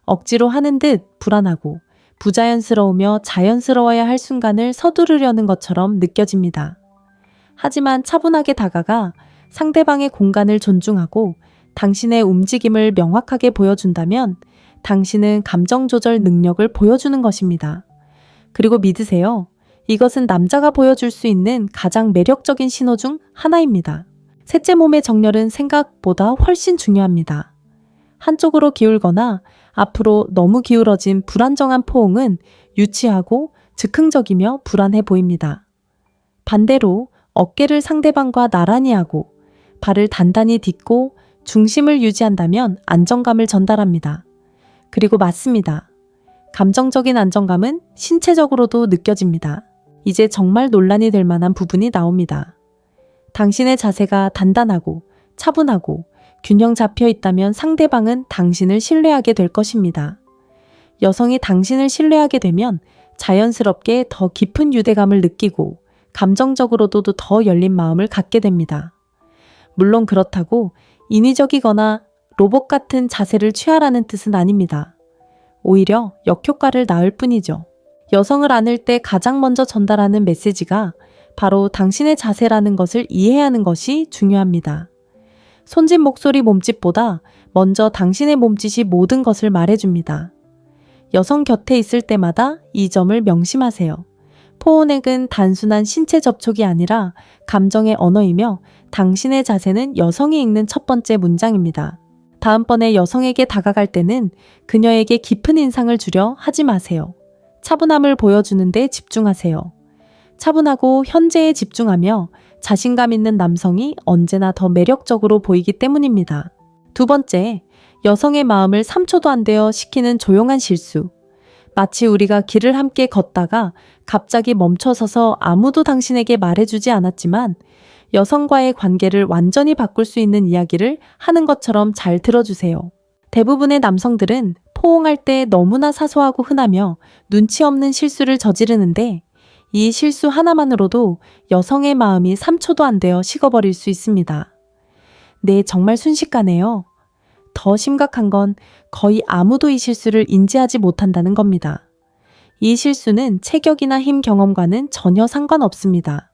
억지로 하는 듯 불안하고 부자연스러우며 자연스러워야 할 순간을 서두르려는 것처럼 느껴집니다. 하지만 차분하게 다가가 상대방의 공간을 존중하고 당신의 움직임을 명확하게 보여준다면 당신은 감정 조절 능력을 보여주는 것입니다. 그리고 믿으세요. 이것은 남자가 보여줄 수 있는 가장 매력적인 신호 중 하나입니다. 셋째, 몸의 정렬은 생각보다 훨씬 중요합니다. 한쪽으로 기울거나 앞으로 너무 기울어진 불안정한 포옹은 유치하고 즉흥적이며 불안해 보입니다. 반대로 어깨를 상대방과 나란히 하고 발을 단단히 딛고 중심을 유지한다면 안정감을 전달합니다. 그리고 맞습니다. 감정적인 안정감은 신체적으로도 느껴집니다. 이제 정말 논란이 될 만한 부분이 나옵니다. 당신의 자세가 단단하고 차분하고 균형 잡혀 있다면 상대방은 당신을 신뢰하게 될 것입니다. 여성이 당신을 신뢰하게 되면 자연스럽게 더 깊은 유대감을 느끼고 감정적으로도 더 열린 마음을 갖게 됩니다. 물론 그렇다고 인위적이거나 로봇 같은 자세를 취하라는 뜻은 아닙니다. 오히려 역효과를 낳을 뿐이죠. 여성을 안을 때 가장 먼저 전달하는 메시지가 바로 당신의 자세라는 것을 이해하는 것이 중요합니다. 손짓, 목소리, 몸짓보다 먼저 당신의 몸짓이 모든 것을 말해줍니다. 여성 곁에 있을 때마다 이 점을 명심하세요. 포옹은 단순한 신체 접촉이 아니라 감정의 언어이며 당신의 자세는 여성이 읽는 첫 번째 문장입니다. 다음번에 여성에게 다가갈 때는 그녀에게 깊은 인상을 주려 하지 마세요. 차분함을 보여주는 데 집중하세요. 차분하고 현재에 집중하며 자신감 있는 남성이 언제나 더 매력적으로 보이기 때문입니다. 두 번째, 여성의 마음을 3초도 안 되어 식히는 조용한 실수. 마치 우리가 길을 함께 걷다가 갑자기 멈춰서서 아무도 당신에게 말해주지 않았지만 여성과의 관계를 완전히 바꿀 수 있는 이야기를 하는 것처럼 잘 들어주세요. 대부분의 남성들은 포옹할 때 너무나 사소하고 흔하며 눈치 없는 실수를 저지르는데 이 실수 하나만으로도 여성의 마음이 3초도 안 되어 식어버릴 수 있습니다. 네, 정말 순식간에요. 더 심각한 건 거의 아무도 이 실수를 인지하지 못한다는 겁니다. 이 실수는 체격이나 힘 경험과는 전혀 상관없습니다.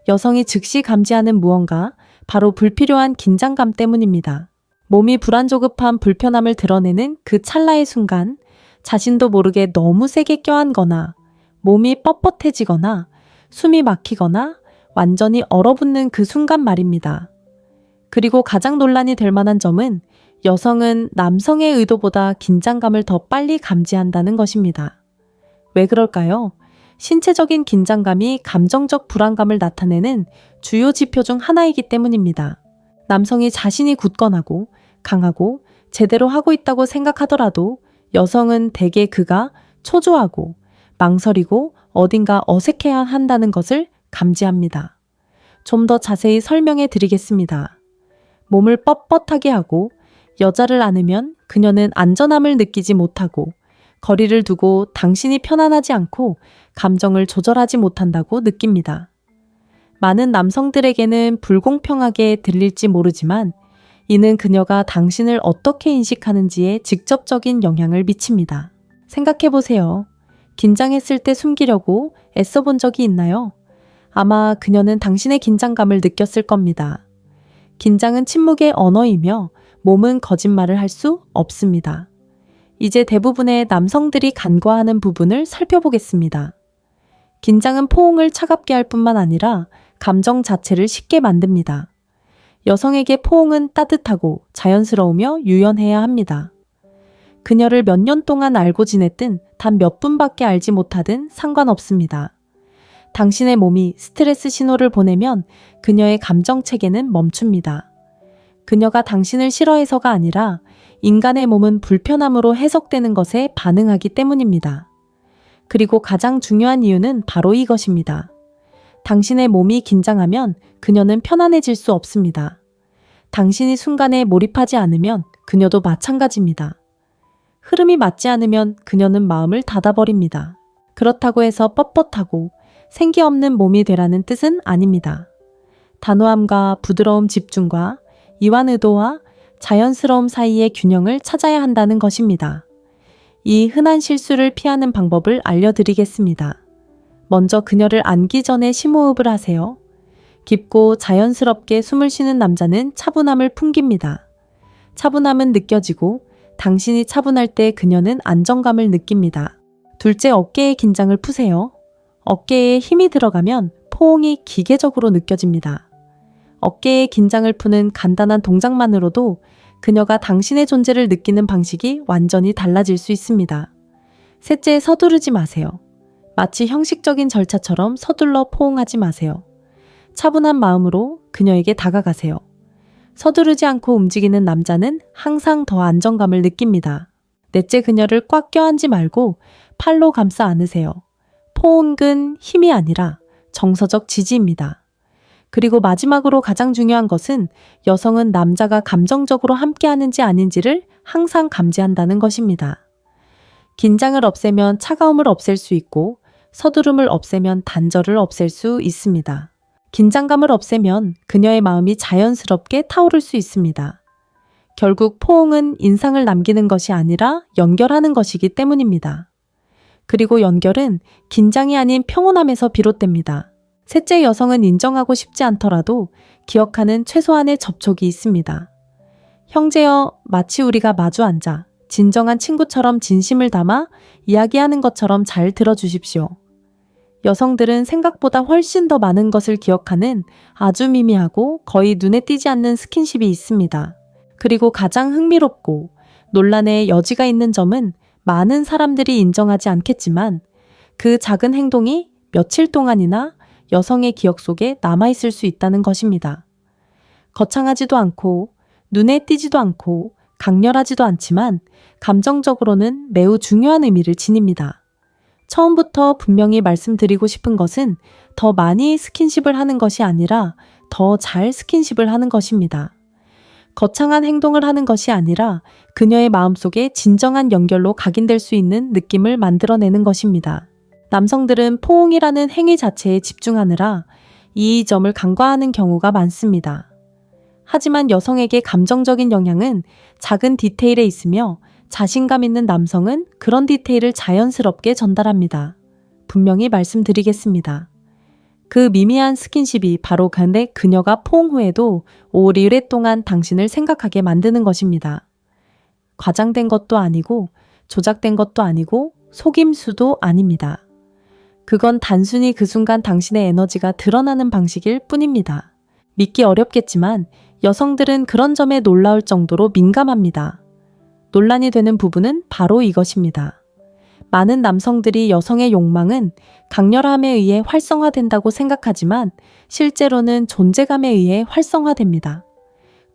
여성이 즉시 감지하는 무언가, 바로 불필요한 긴장감 때문입니다. 몸이 불안조급한 불편함을 드러내는 그 찰나의 순간, 자신도 모르게 너무 세게 껴안거나 몸이 뻣뻣해지거나 숨이 막히거나 완전히 얼어붙는 그 순간 말입니다. 그리고 가장 논란이 될 만한 점은 여성은 남성의 의도보다 긴장감을 더 빨리 감지한다는 것입니다. 왜 그럴까요? 신체적인 긴장감이 감정적 불안감을 나타내는 주요 지표 중 하나이기 때문입니다. 남성이 자신이 굳건하고 강하고 제대로 하고 있다고 생각하더라도 여성은 대개 그가 초조하고 망설이고 어딘가 어색해야 한다는 것을 감지합니다. 좀 더 자세히 설명해 드리겠습니다. 몸을 뻣뻣하게 하고 여자를 안으면 그녀는 안전함을 느끼지 못하고 거리를 두고 당신이 편안하지 않고 감정을 조절하지 못한다고 느낍니다. 많은 남성들에게는 불공평하게 들릴지 모르지만 이는 그녀가 당신을 어떻게 인식하는지에 직접적인 영향을 미칩니다. 생각해보세요. 긴장했을 때 숨기려고 애써 본 적이 있나요? 아마 그녀는 당신의 긴장감을 느꼈을 겁니다. 긴장은 침묵의 언어이며 몸은 거짓말을 할 수 없습니다. 이제 대부분의 남성들이 간과하는 부분을 살펴보겠습니다. 긴장은 포옹을 차갑게 할 뿐만 아니라 감정 자체를 식게 만듭니다. 여성에게 포옹은 따뜻하고 자연스러우며 유연해야 합니다. 그녀를 몇 년 동안 알고 지냈든 단 몇 분밖에 알지 못하든 상관없습니다. 당신의 몸이 스트레스 신호를 보내면 그녀의 감정 체계는 멈춥니다. 그녀가 당신을 싫어해서가 아니라 인간의 몸은 불편함으로 해석되는 것에 반응하기 때문입니다. 그리고 가장 중요한 이유는 바로 이것입니다. 당신의 몸이 긴장하면 그녀는 편안해질 수 없습니다. 당신이 순간에 몰입하지 않으면 그녀도 마찬가지입니다. 흐름이 맞지 않으면 그녀는 마음을 닫아버립니다. 그렇다고 해서 뻣뻣하고 생기 없는 몸이 되라는 뜻은 아닙니다. 단호함과 부드러움 집중과 이완 의도와 자연스러움 사이의 균형을 찾아야 한다는 것입니다. 이 흔한 실수를 피하는 방법을 알려드리겠습니다. 먼저 그녀를 안기 전에 심호흡을 하세요. 깊고 자연스럽게 숨을 쉬는 남자는 차분함을 풍깁니다. 차분함은 느껴지고 당신이 차분할 때 그녀는 안정감을 느낍니다. 둘째, 어깨의 긴장을 푸세요. 어깨에 힘이 들어가면 포옹이 기계적으로 느껴집니다. 어깨의 긴장을 푸는 간단한 동작만으로도 그녀가 당신의 존재를 느끼는 방식이 완전히 달라질 수 있습니다. 셋째, 서두르지 마세요. 마치 형식적인 절차처럼 서둘러 포옹하지 마세요. 차분한 마음으로 그녀에게 다가가세요. 서두르지 않고 움직이는 남자는 항상 더 안정감을 느낍니다. 넷째, 그녀를 꽉 껴안지 말고 팔로 감싸 안으세요. 포옹은 힘이 아니라 정서적 지지입니다. 그리고 마지막으로 가장 중요한 것은 여성은 남자가 감정적으로 함께하는지 아닌지를 항상 감지한다는 것입니다. 긴장을 없애면 차가움을 없앨 수 있고 서두름을 없애면 단절을 없앨 수 있습니다. 긴장감을 없애면 그녀의 마음이 자연스럽게 타오를 수 있습니다. 결국 포옹은 인상을 남기는 것이 아니라 연결하는 것이기 때문입니다. 그리고 연결은 긴장이 아닌 평온함에서 비롯됩니다. 셋째, 여성은 인정하고 싶지 않더라도 기억하는 최소한의 접촉이 있습니다. 형제여, 마치 우리가 마주 앉아 진정한 친구처럼 진심을 담아 이야기하는 것처럼 잘 들어주십시오. 여성들은 생각보다 훨씬 더 많은 것을 기억하는 아주 미미하고 거의 눈에 띄지 않는 스킨십이 있습니다. 그리고 가장 흥미롭고 논란의 여지가 있는 점은 많은 사람들이 인정하지 않겠지만 그 작은 행동이 며칠 동안이나 여성의 기억 속에 남아있을 수 있다는 것입니다. 거창하지도 않고 눈에 띄지도 않고 강렬하지도 않지만 감정적으로는 매우 중요한 의미를 지닙니다. 처음부터 분명히 말씀드리고 싶은 것은 더 많이 스킨십을 하는 것이 아니라 더 잘 스킨십을 하는 것입니다. 거창한 행동을 하는 것이 아니라 그녀의 마음속에 진정한 연결로 각인될 수 있는 느낌을 만들어내는 것입니다. 남성들은 포옹이라는 행위 자체에 집중하느라 이 점을 간과하는 경우가 많습니다. 하지만 여성에게 감정적인 영향은 작은 디테일에 있으며 자신감 있는 남성은 그런 디테일을 자연스럽게 전달합니다. 분명히 말씀드리겠습니다. 그 미미한 스킨십이 바로 그녀가 포옹 후에도 오랫동안 당신을 생각하게 만드는 것입니다. 과장된 것도 아니고 조작된 것도 아니고 속임수도 아닙니다. 그건 단순히 그 순간 당신의 에너지가 드러나는 방식일 뿐입니다. 믿기 어렵겠지만 여성들은 그런 점에 놀라울 정도로 민감합니다. 논란이 되는 부분은 바로 이것입니다. 많은 남성들이 여성의 욕망은 강렬함에 의해 활성화된다고 생각하지만 실제로는 존재감에 의해 활성화됩니다.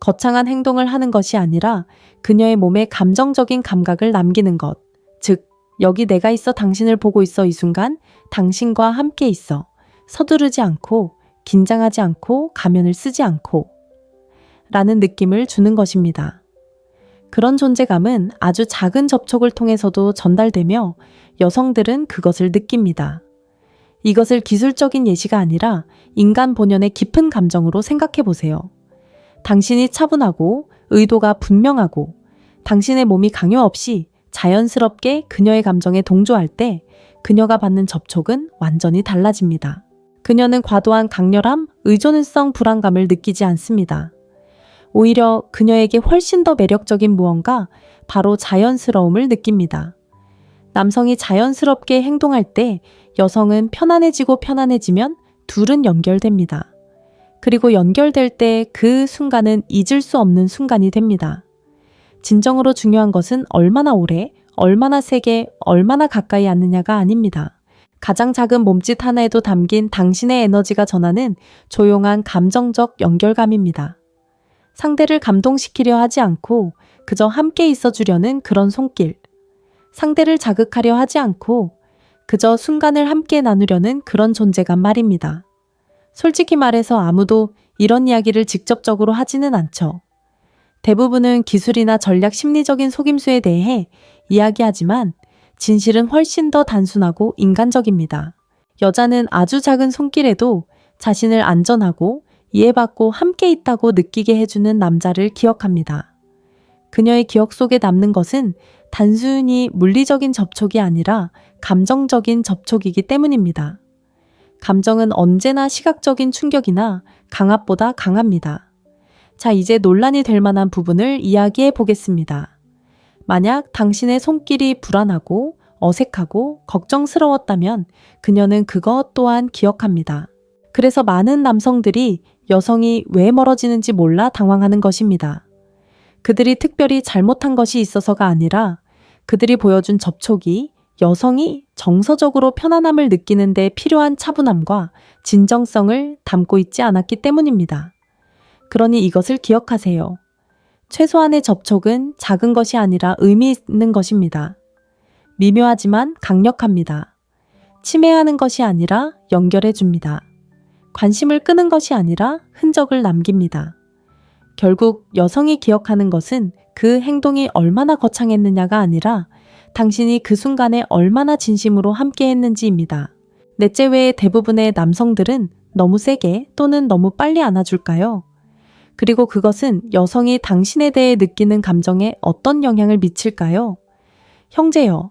거창한 행동을 하는 것이 아니라 그녀의 몸에 감정적인 감각을 남기는 것, 즉 여기 내가 있어 당신을 보고 있어 이 순간 당신과 함께 있어 서두르지 않고 긴장하지 않고 가면을 쓰지 않고 라는 느낌을 주는 것입니다. 그런 존재감은 아주 작은 접촉을 통해서도 전달되며 여성들은 그것을 느낍니다. 이것을 기술적인 예시가 아니라 인간 본연의 깊은 감정으로 생각해 보세요. 당신이 차분하고 의도가 분명하고 당신의 몸이 강요 없이 자연스럽게 그녀의 감정에 동조할 때 그녀가 받는 접촉은 완전히 달라집니다. 그녀는 과도한 강렬함, 의존성 불안감을 느끼지 않습니다. 오히려 그녀에게 훨씬 더 매력적인 무언가, 바로 자연스러움을 느낍니다. 남성이 자연스럽게 행동할 때 여성은 편안해지고 편안해지면 둘은 연결됩니다. 그리고 연결될 때 그 순간은 잊을 수 없는 순간이 됩니다. 진정으로 중요한 것은 얼마나 오래, 얼마나 세게, 얼마나 가까이 앉느냐가 아닙니다. 가장 작은 몸짓 하나에도 담긴 당신의 에너지가 전하는 조용한 감정적 연결감입니다. 상대를 감동시키려 하지 않고 그저 함께 있어주려는 그런 손길. 상대를 자극하려 하지 않고 그저 순간을 함께 나누려는 그런 존재감 말입니다. 솔직히 말해서 아무도 이런 이야기를 직접적으로 하지는 않죠. 대부분은 기술이나 전략 심리적인 속임수에 대해 이야기하지만 진실은 훨씬 더 단순하고 인간적입니다. 여자는 아주 작은 손길에도 자신을 안전하고 이해받고 함께 있다고 느끼게 해주는 남자를 기억합니다. 그녀의 기억 속에 남는 것은 단순히 물리적인 접촉이 아니라 감정적인 접촉이기 때문입니다. 감정은 언제나 시각적인 충격이나 강압보다 강합니다. 자, 이제 논란이 될 만한 부분을 이야기해 보겠습니다. 만약 당신의 손길이 불안하고 어색하고 걱정스러웠다면 그녀는 그것 또한 기억합니다. 그래서 많은 남성들이 여성이 왜 멀어지는지 몰라 당황하는 것입니다. 그들이 특별히 잘못한 것이 있어서가 아니라 그들이 보여준 접촉이 여성이 정서적으로 편안함을 느끼는 데 필요한 차분함과 진정성을 담고 있지 않았기 때문입니다. 그러니 이것을 기억하세요. 최소한의 접촉은 작은 것이 아니라 의미 있는 것입니다. 미묘하지만 강력합니다. 침해하는 것이 아니라 연결해 줍니다. 관심을 끄는 것이 아니라 흔적을 남깁니다. 결국 여성이 기억하는 것은 그 행동이 얼마나 거창했느냐가 아니라 당신이 그 순간에 얼마나 진심으로 함께 했는지입니다. 넷째 외의 대부분의 남성들은 너무 세게 또는 너무 빨리 안아줄까요? 그리고 그것은 여성이 당신에 대해 느끼는 감정에 어떤 영향을 미칠까요? 형제여,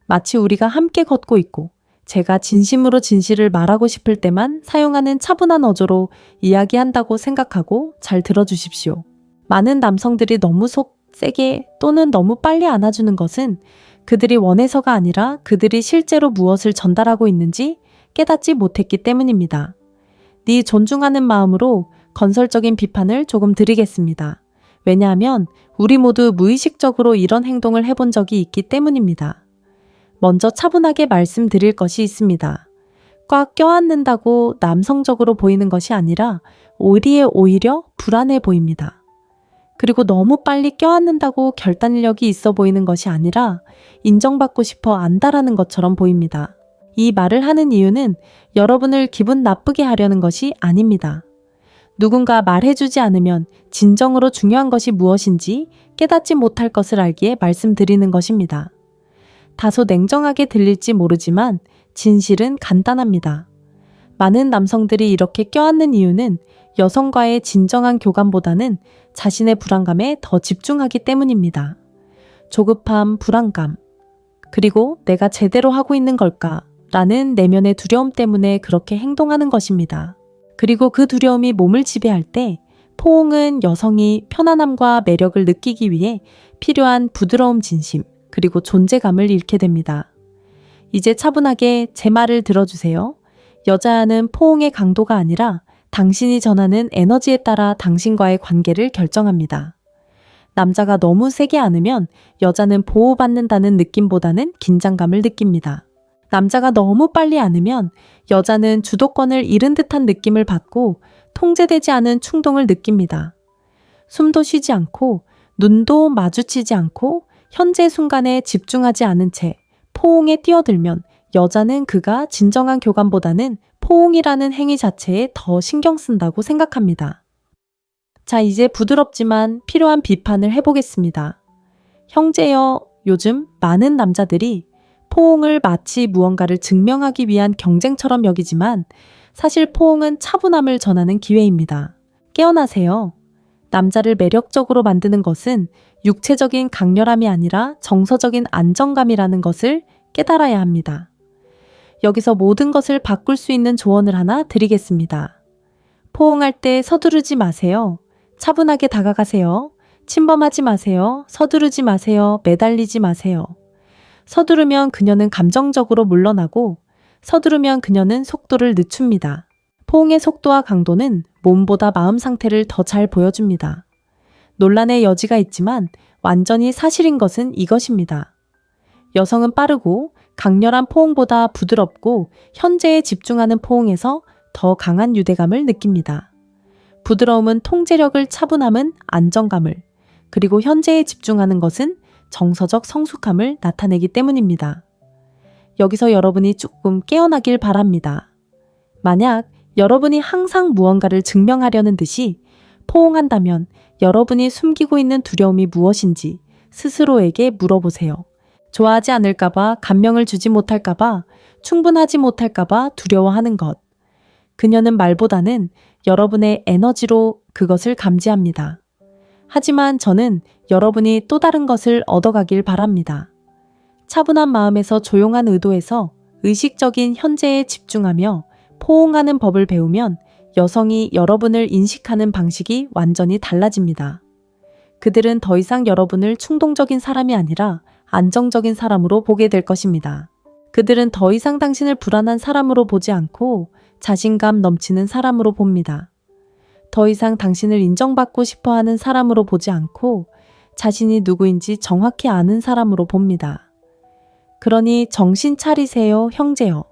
마치 우리가 함께 걷고 있고 제가 진심으로 진실을 말하고 싶을 때만 사용하는 차분한 어조로 이야기한다고 생각하고 잘 들어주십시오. 많은 남성들이 너무 속 세게 또는 너무 빨리 안아주는 것은 그들이 원해서가 아니라 그들이 실제로 무엇을 전달하고 있는지 깨닫지 못했기 때문입니다. 네 존중하는 마음으로 건설적인 비판을 조금 드리겠습니다. 왜냐하면 우리 모두 무의식적으로 이런 행동을 해본 적이 있기 때문입니다. 먼저 차분하게 말씀드릴 것이 있습니다. 꽉 껴안는다고 남성적으로 보이는 것이 아니라 오히려 불안해 보입니다. 그리고 너무 빨리 껴안는다고 결단력이 있어 보이는 것이 아니라 인정받고 싶어 안다라는 것처럼 보입니다. 이 말을 하는 이유는 여러분을 기분 나쁘게 하려는 것이 아닙니다. 누군가 말해주지 않으면 진정으로 중요한 것이 무엇인지 깨닫지 못할 것을 알기에 말씀드리는 것입니다. 다소 냉정하게 들릴지 모르지만 진실은 간단합니다. 많은 남성들이 이렇게 껴안는 이유는 여성과의 진정한 교감보다는 자신의 불안감에 더 집중하기 때문입니다. 조급함, 불안감, 그리고 내가 제대로 하고 있는 걸까? 라는 내면의 두려움 때문에 그렇게 행동하는 것입니다. 그리고 그 두려움이 몸을 지배할 때 포옹은 여성이 편안함과 매력을 느끼기 위해 필요한 부드러움 진심, 그리고 존재감을 잃게 됩니다. 이제 차분하게 제 말을 들어주세요. 여자는 포옹의 강도가 아니라 당신이 전하는 에너지에 따라 당신과의 관계를 결정합니다. 남자가 너무 세게 안으면 여자는 보호받는다는 느낌보다는 긴장감을 느낍니다. 남자가 너무 빨리 안으면 여자는 주도권을 잃은 듯한 느낌을 받고 통제되지 않은 충동을 느낍니다. 숨도 쉬지 않고 눈도 마주치지 않고 현재 순간에 집중하지 않은 채 포옹에 뛰어들면 여자는 그가 진정한 교감보다는 포옹이라는 행위 자체에 더 신경 쓴다고 생각합니다. 자, 이제 부드럽지만 필요한 비판을 해보겠습니다. 형제여, 요즘 많은 남자들이 포옹을 마치 무언가를 증명하기 위한 경쟁처럼 여기지만 사실 포옹은 차분함을 전하는 기회입니다. 깨어나세요. 남자를 매력적으로 만드는 것은 육체적인 강렬함이 아니라 정서적인 안정감이라는 것을 깨달아야 합니다. 여기서 모든 것을 바꿀 수 있는 조언을 하나 드리겠습니다. 포옹할 때 서두르지 마세요. 차분하게 다가가세요. 침범하지 마세요. 서두르지 마세요. 매달리지 마세요. 서두르면 그녀는 감정적으로 물러나고 서두르면 그녀는 속도를 늦춥니다. 포옹의 속도와 강도는 몸보다 마음 상태를 더 잘 보여줍니다. 논란의 여지가 있지만 완전히 사실인 것은 이것입니다. 여성은 빠르고 강렬한 포옹보다 부드럽고 현재에 집중하는 포옹에서 더 강한 유대감을 느낍니다. 부드러움은 통제력을, 차분함은 안정감을, 그리고 현재에 집중하는 것은 정서적 성숙함을 나타내기 때문입니다. 여기서 여러분이 조금 깨어나길 바랍니다. 만약 여러분이 항상 무언가를 증명하려는 듯이 포옹한다면 여러분이 숨기고 있는 두려움이 무엇인지 스스로에게 물어보세요. 좋아하지 않을까봐, 감명을 주지 못할까봐, 충분하지 못할까봐 두려워하는 것. 그녀는 말보다는 여러분의 에너지로 그것을 감지합니다. 하지만 저는 여러분이 또 다른 것을 얻어가길 바랍니다. 차분한 마음에서 조용한 의도에서 의식적인 현재에 집중하며 포옹하는 법을 배우면 여성이 여러분을 인식하는 방식이 완전히 달라집니다. 그들은 더 이상 여러분을 충동적인 사람이 아니라 안정적인 사람으로 보게 될 것입니다. 그들은 더 이상 당신을 불안한 사람으로 보지 않고 자신감 넘치는 사람으로 봅니다. 더 이상 당신을 인정받고 싶어 하는 사람으로 보지 않고 자신이 누구인지 정확히 아는 사람으로 봅니다. 그러니 정신 차리세요, 형제여.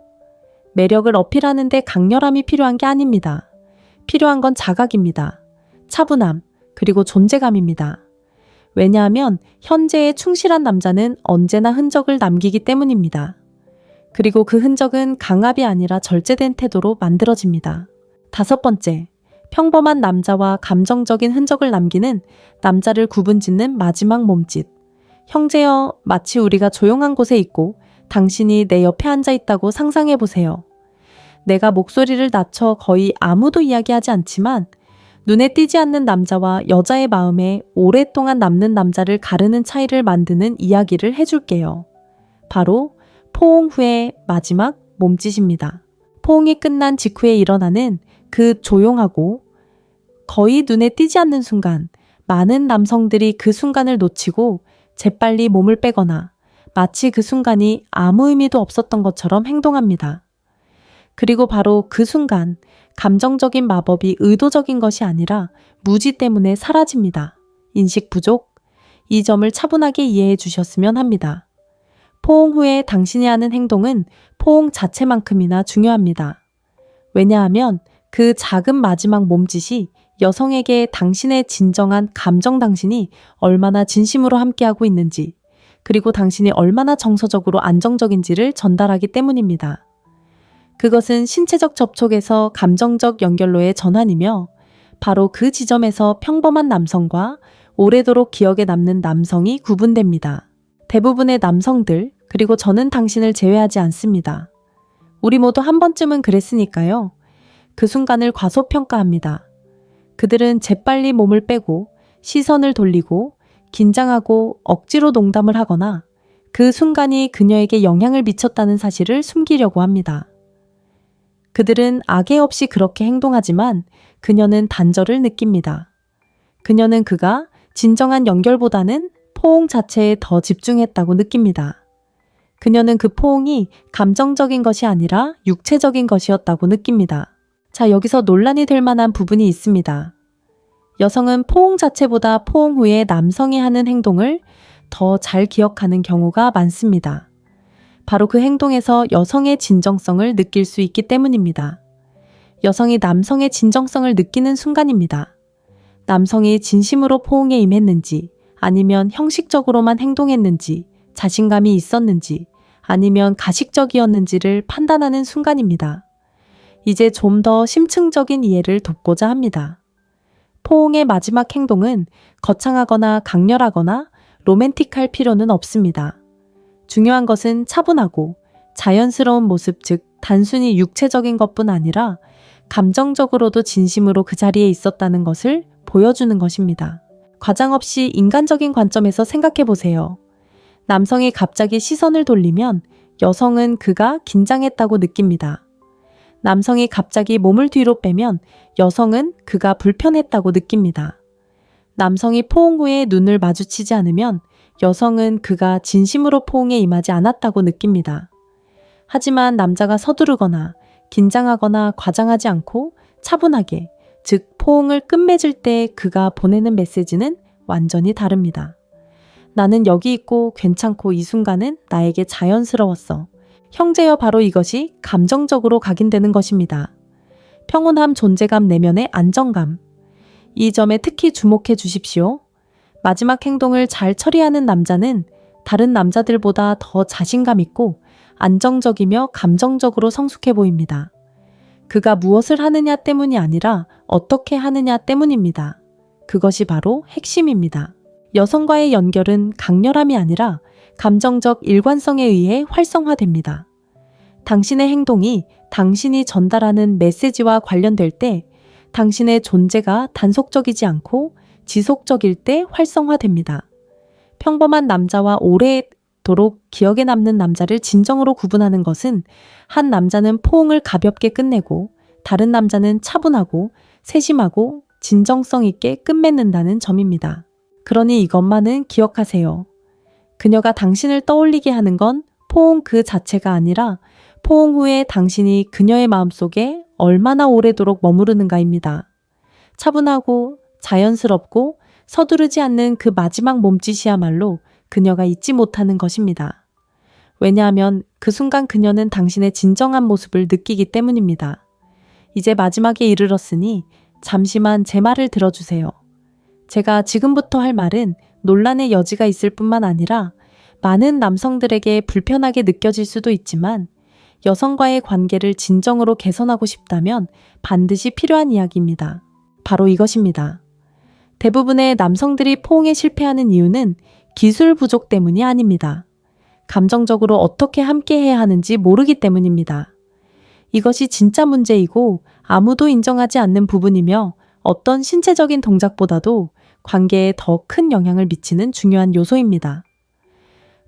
매력을 어필하는 데 강렬함이 필요한 게 아닙니다. 필요한 건 자각입니다. 차분함, 그리고 존재감입니다. 왜냐하면 현재에 충실한 남자는 언제나 흔적을 남기기 때문입니다. 그리고 그 흔적은 강압이 아니라 절제된 태도로 만들어집니다. 5번째, 평범한 남자와 감정적인 흔적을 남기는 남자를 구분짓는 마지막 몸짓. 형제여, 마치 우리가 조용한 곳에 있고 당신이 내 옆에 앉아 있다고 상상해 보세요. 내가 목소리를 낮춰 거의 아무도 이야기하지 않지만 눈에 띄지 않는 남자와 여자의 마음에 오랫동안 남는 남자를 가르는 차이를 만드는 이야기를 해줄게요. 바로 포옹 후의 마지막 몸짓입니다. 포옹이 끝난 직후에 일어나는 그 조용하고 거의 눈에 띄지 않는 순간, 많은 남성들이 그 순간을 놓치고 재빨리 몸을 빼거나 마치 그 순간이 아무 의미도 없었던 것처럼 행동합니다. 그리고 바로 그 순간, 감정적인 마법이 의도적인 것이 아니라 무지 때문에 사라집니다. 인식 부족. 이 점을 차분하게 이해해 주셨으면 합니다. 포옹 후에 당신이 하는 행동은 포옹 자체만큼이나 중요합니다. 왜냐하면 그 작은 마지막 몸짓이 여성에게 당신의 진정한 감정 당신이 얼마나 진심으로 함께하고 있는지, 그리고 당신이 얼마나 정서적으로 안정적인지를 전달하기 때문입니다. 그것은 신체적 접촉에서 감정적 연결로의 전환이며 바로 그 지점에서 평범한 남성과 오래도록 기억에 남는 남성이 구분됩니다. 대부분의 남성들, 그리고 저는 당신을 제외하지 않습니다. 우리 모두 한 번쯤은 그랬으니까요. 그 순간을 과소평가합니다. 그들은 재빨리 몸을 빼고 시선을 돌리고 긴장하고 억지로 농담을 하거나 그 순간이 그녀에게 영향을 미쳤다는 사실을 숨기려고 합니다. 그들은 악의 없이 그렇게 행동하지만 그녀는 단절을 느낍니다. 그녀는 그가 진정한 연결보다는 포옹 자체에 더 집중했다고 느낍니다. 그녀는 그 포옹이 감정적인 것이 아니라 육체적인 것이었다고 느낍니다. 자, 여기서 논란이 될 만한 부분이 있습니다. 여성은 포옹 자체보다 포옹 후에 남성이 하는 행동을 더 잘 기억하는 경우가 많습니다. 바로 그 행동에서 여성의 진정성을 느낄 수 있기 때문입니다. 여성이 남성의 진정성을 느끼는 순간입니다. 남성이 진심으로 포옹에 임했는지, 아니면 형식적으로만 행동했는지, 자신감이 있었는지, 아니면 가식적이었는지를 판단하는 순간입니다. 이제 좀 더 심층적인 이해를 돕고자 합니다. 포옹의 마지막 행동은 거창하거나 강렬하거나 로맨틱할 필요는 없습니다. 중요한 것은 차분하고 자연스러운 모습, 즉 단순히 육체적인 것뿐 아니라 감정적으로도 진심으로 그 자리에 있었다는 것을 보여주는 것입니다. 과장 없이 인간적인 관점에서 생각해 보세요. 남성이 갑자기 시선을 돌리면 여성은 그가 긴장했다고 느낍니다. 남성이 갑자기 몸을 뒤로 빼면 여성은 그가 불편했다고 느낍니다. 남성이 포옹 후에 눈을 마주치지 않으면 여성은 그가 진심으로 포옹에 임하지 않았다고 느낍니다. 하지만 남자가 서두르거나 긴장하거나 과장하지 않고 차분하게, 즉 포옹을 끝맺을 때 그가 보내는 메시지는 완전히 다릅니다. 나는 여기 있고 괜찮고 이 순간은 나에게 자연스러웠어. 형제여, 바로 이것이 감정적으로 각인되는 것입니다. 평온함, 존재감, 내면의 안정감. 이 점에 특히 주목해 주십시오. 마지막 행동을 잘 처리하는 남자는 다른 남자들보다 더 자신감 있고 안정적이며 감정적으로 성숙해 보입니다. 그가 무엇을 하느냐 때문이 아니라 어떻게 하느냐 때문입니다. 그것이 바로 핵심입니다. 여성과의 연결은 강렬함이 아니라 감정적 일관성에 의해 활성화됩니다. 당신의 행동이 당신이 전달하는 메시지와 관련될 때 당신의 존재가 단속적이지 않고 지속적일 때 활성화됩니다. 평범한 남자와 오래도록 기억에 남는 남자를 진정으로 구분하는 것은 한 남자는 포옹을 가볍게 끝내고 다른 남자는 차분하고 세심하고 진정성 있게 끝맺는다는 점입니다. 그러니 이것만은 기억하세요. 그녀가 당신을 떠올리게 하는 건 포옹 그 자체가 아니라 포옹 후에 당신이 그녀의 마음속에 얼마나 오래도록 머무르는가입니다. 차분하고 자연스럽고 서두르지 않는 그 마지막 몸짓이야말로 그녀가 잊지 못하는 것입니다. 왜냐하면 그 순간 그녀는 당신의 진정한 모습을 느끼기 때문입니다. 이제 마지막에 이르렀으니 잠시만 제 말을 들어주세요. 제가 지금부터 할 말은 논란의 여지가 있을 뿐만 아니라 많은 남성들에게 불편하게 느껴질 수도 있지만 여성과의 관계를 진정으로 개선하고 싶다면 반드시 필요한 이야기입니다. 바로 이것입니다. 대부분의 남성들이 포옹에 실패하는 이유는 기술 부족 때문이 아닙니다. 감정적으로 어떻게 함께해야 하는지 모르기 때문입니다. 이것이 진짜 문제이고 아무도 인정하지 않는 부분이며 어떤 신체적인 동작보다도 관계에 더 큰 영향을 미치는 중요한 요소입니다.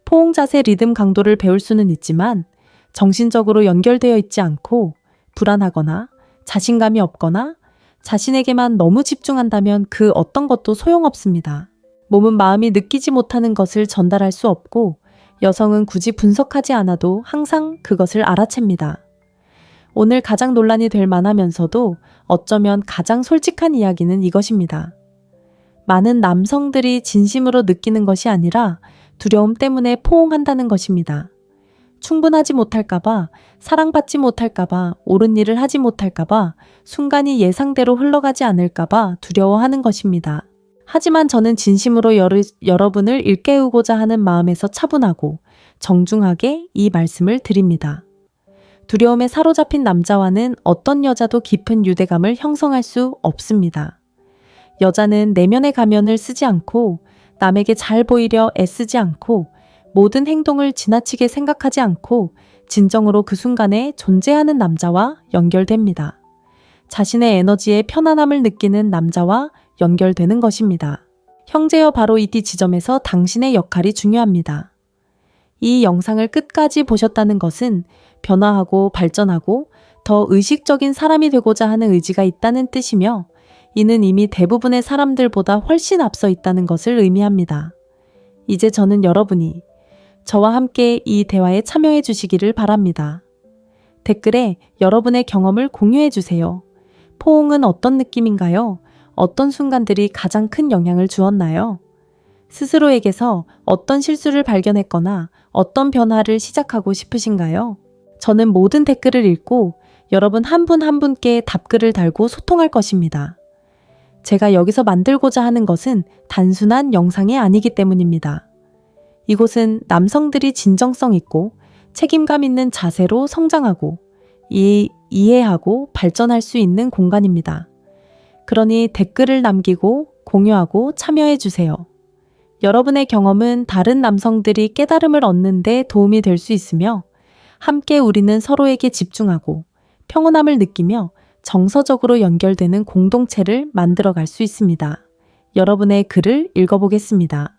포옹 자세 리듬 강도를 배울 수는 있지만 정신적으로 연결되어 있지 않고 불안하거나 자신감이 없거나 자신에게만 너무 집중한다면 그 어떤 것도 소용없습니다. 몸은 마음이 느끼지 못하는 것을 전달할 수 없고 여성은 굳이 분석하지 않아도 항상 그것을 알아챕니다. 오늘 가장 논란이 될 만하면서도 어쩌면 가장 솔직한 이야기는 이것입니다. 많은 남성들이 진심으로 느끼는 것이 아니라 두려움 때문에 포옹한다는 것입니다. 충분하지 못할까봐, 사랑받지 못할까봐, 옳은 일을 하지 못할까봐, 순간이 예상대로 흘러가지 않을까봐 두려워하는 것입니다. 하지만 저는 진심으로 여러분을 일깨우고자 하는 마음에서 차분하고 정중하게 이 말씀을 드립니다. 두려움에 사로잡힌 남자와는 어떤 여자도 깊은 유대감을 형성할 수 없습니다. 여자는 내면의 가면을 쓰지 않고 남에게 잘 보이려 애쓰지 않고 모든 행동을 지나치게 생각하지 않고 진정으로 그 순간에 존재하는 남자와 연결됩니다. 자신의 에너지에 편안함을 느끼는 남자와 연결되는 것입니다. 형제여, 바로 이 지점에서 당신의 역할이 중요합니다. 이 영상을 끝까지 보셨다는 것은 변화하고 발전하고 더 의식적인 사람이 되고자 하는 의지가 있다는 뜻이며 이는 이미 대부분의 사람들보다 훨씬 앞서 있다는 것을 의미합니다. 이제 저는 여러분이 저와 함께 이 대화에 참여해 주시기를 바랍니다. 댓글에 여러분의 경험을 공유해 주세요. 포옹은 어떤 느낌인가요? 어떤 순간들이 가장 큰 영향을 주었나요? 스스로에게서 어떤 실수를 발견했거나 어떤 변화를 시작하고 싶으신가요? 저는 모든 댓글을 읽고 여러분 한 분 한 분께 답글을 달고 소통할 것입니다. 제가 여기서 만들고자 하는 것은 단순한 영상이 아니기 때문입니다. 이곳은 남성들이 진정성 있고 책임감 있는 자세로 성장하고 이해하고 발전할 수 있는 공간입니다. 그러니 댓글을 남기고 공유하고 참여해 주세요. 여러분의 경험은 다른 남성들이 깨달음을 얻는 데 도움이 될 수 있으며 함께 우리는 서로에게 집중하고 평온함을 느끼며 정서적으로 연결되는 공동체를 만들어갈 수 있습니다. 여러분의 글을 읽어보겠습니다.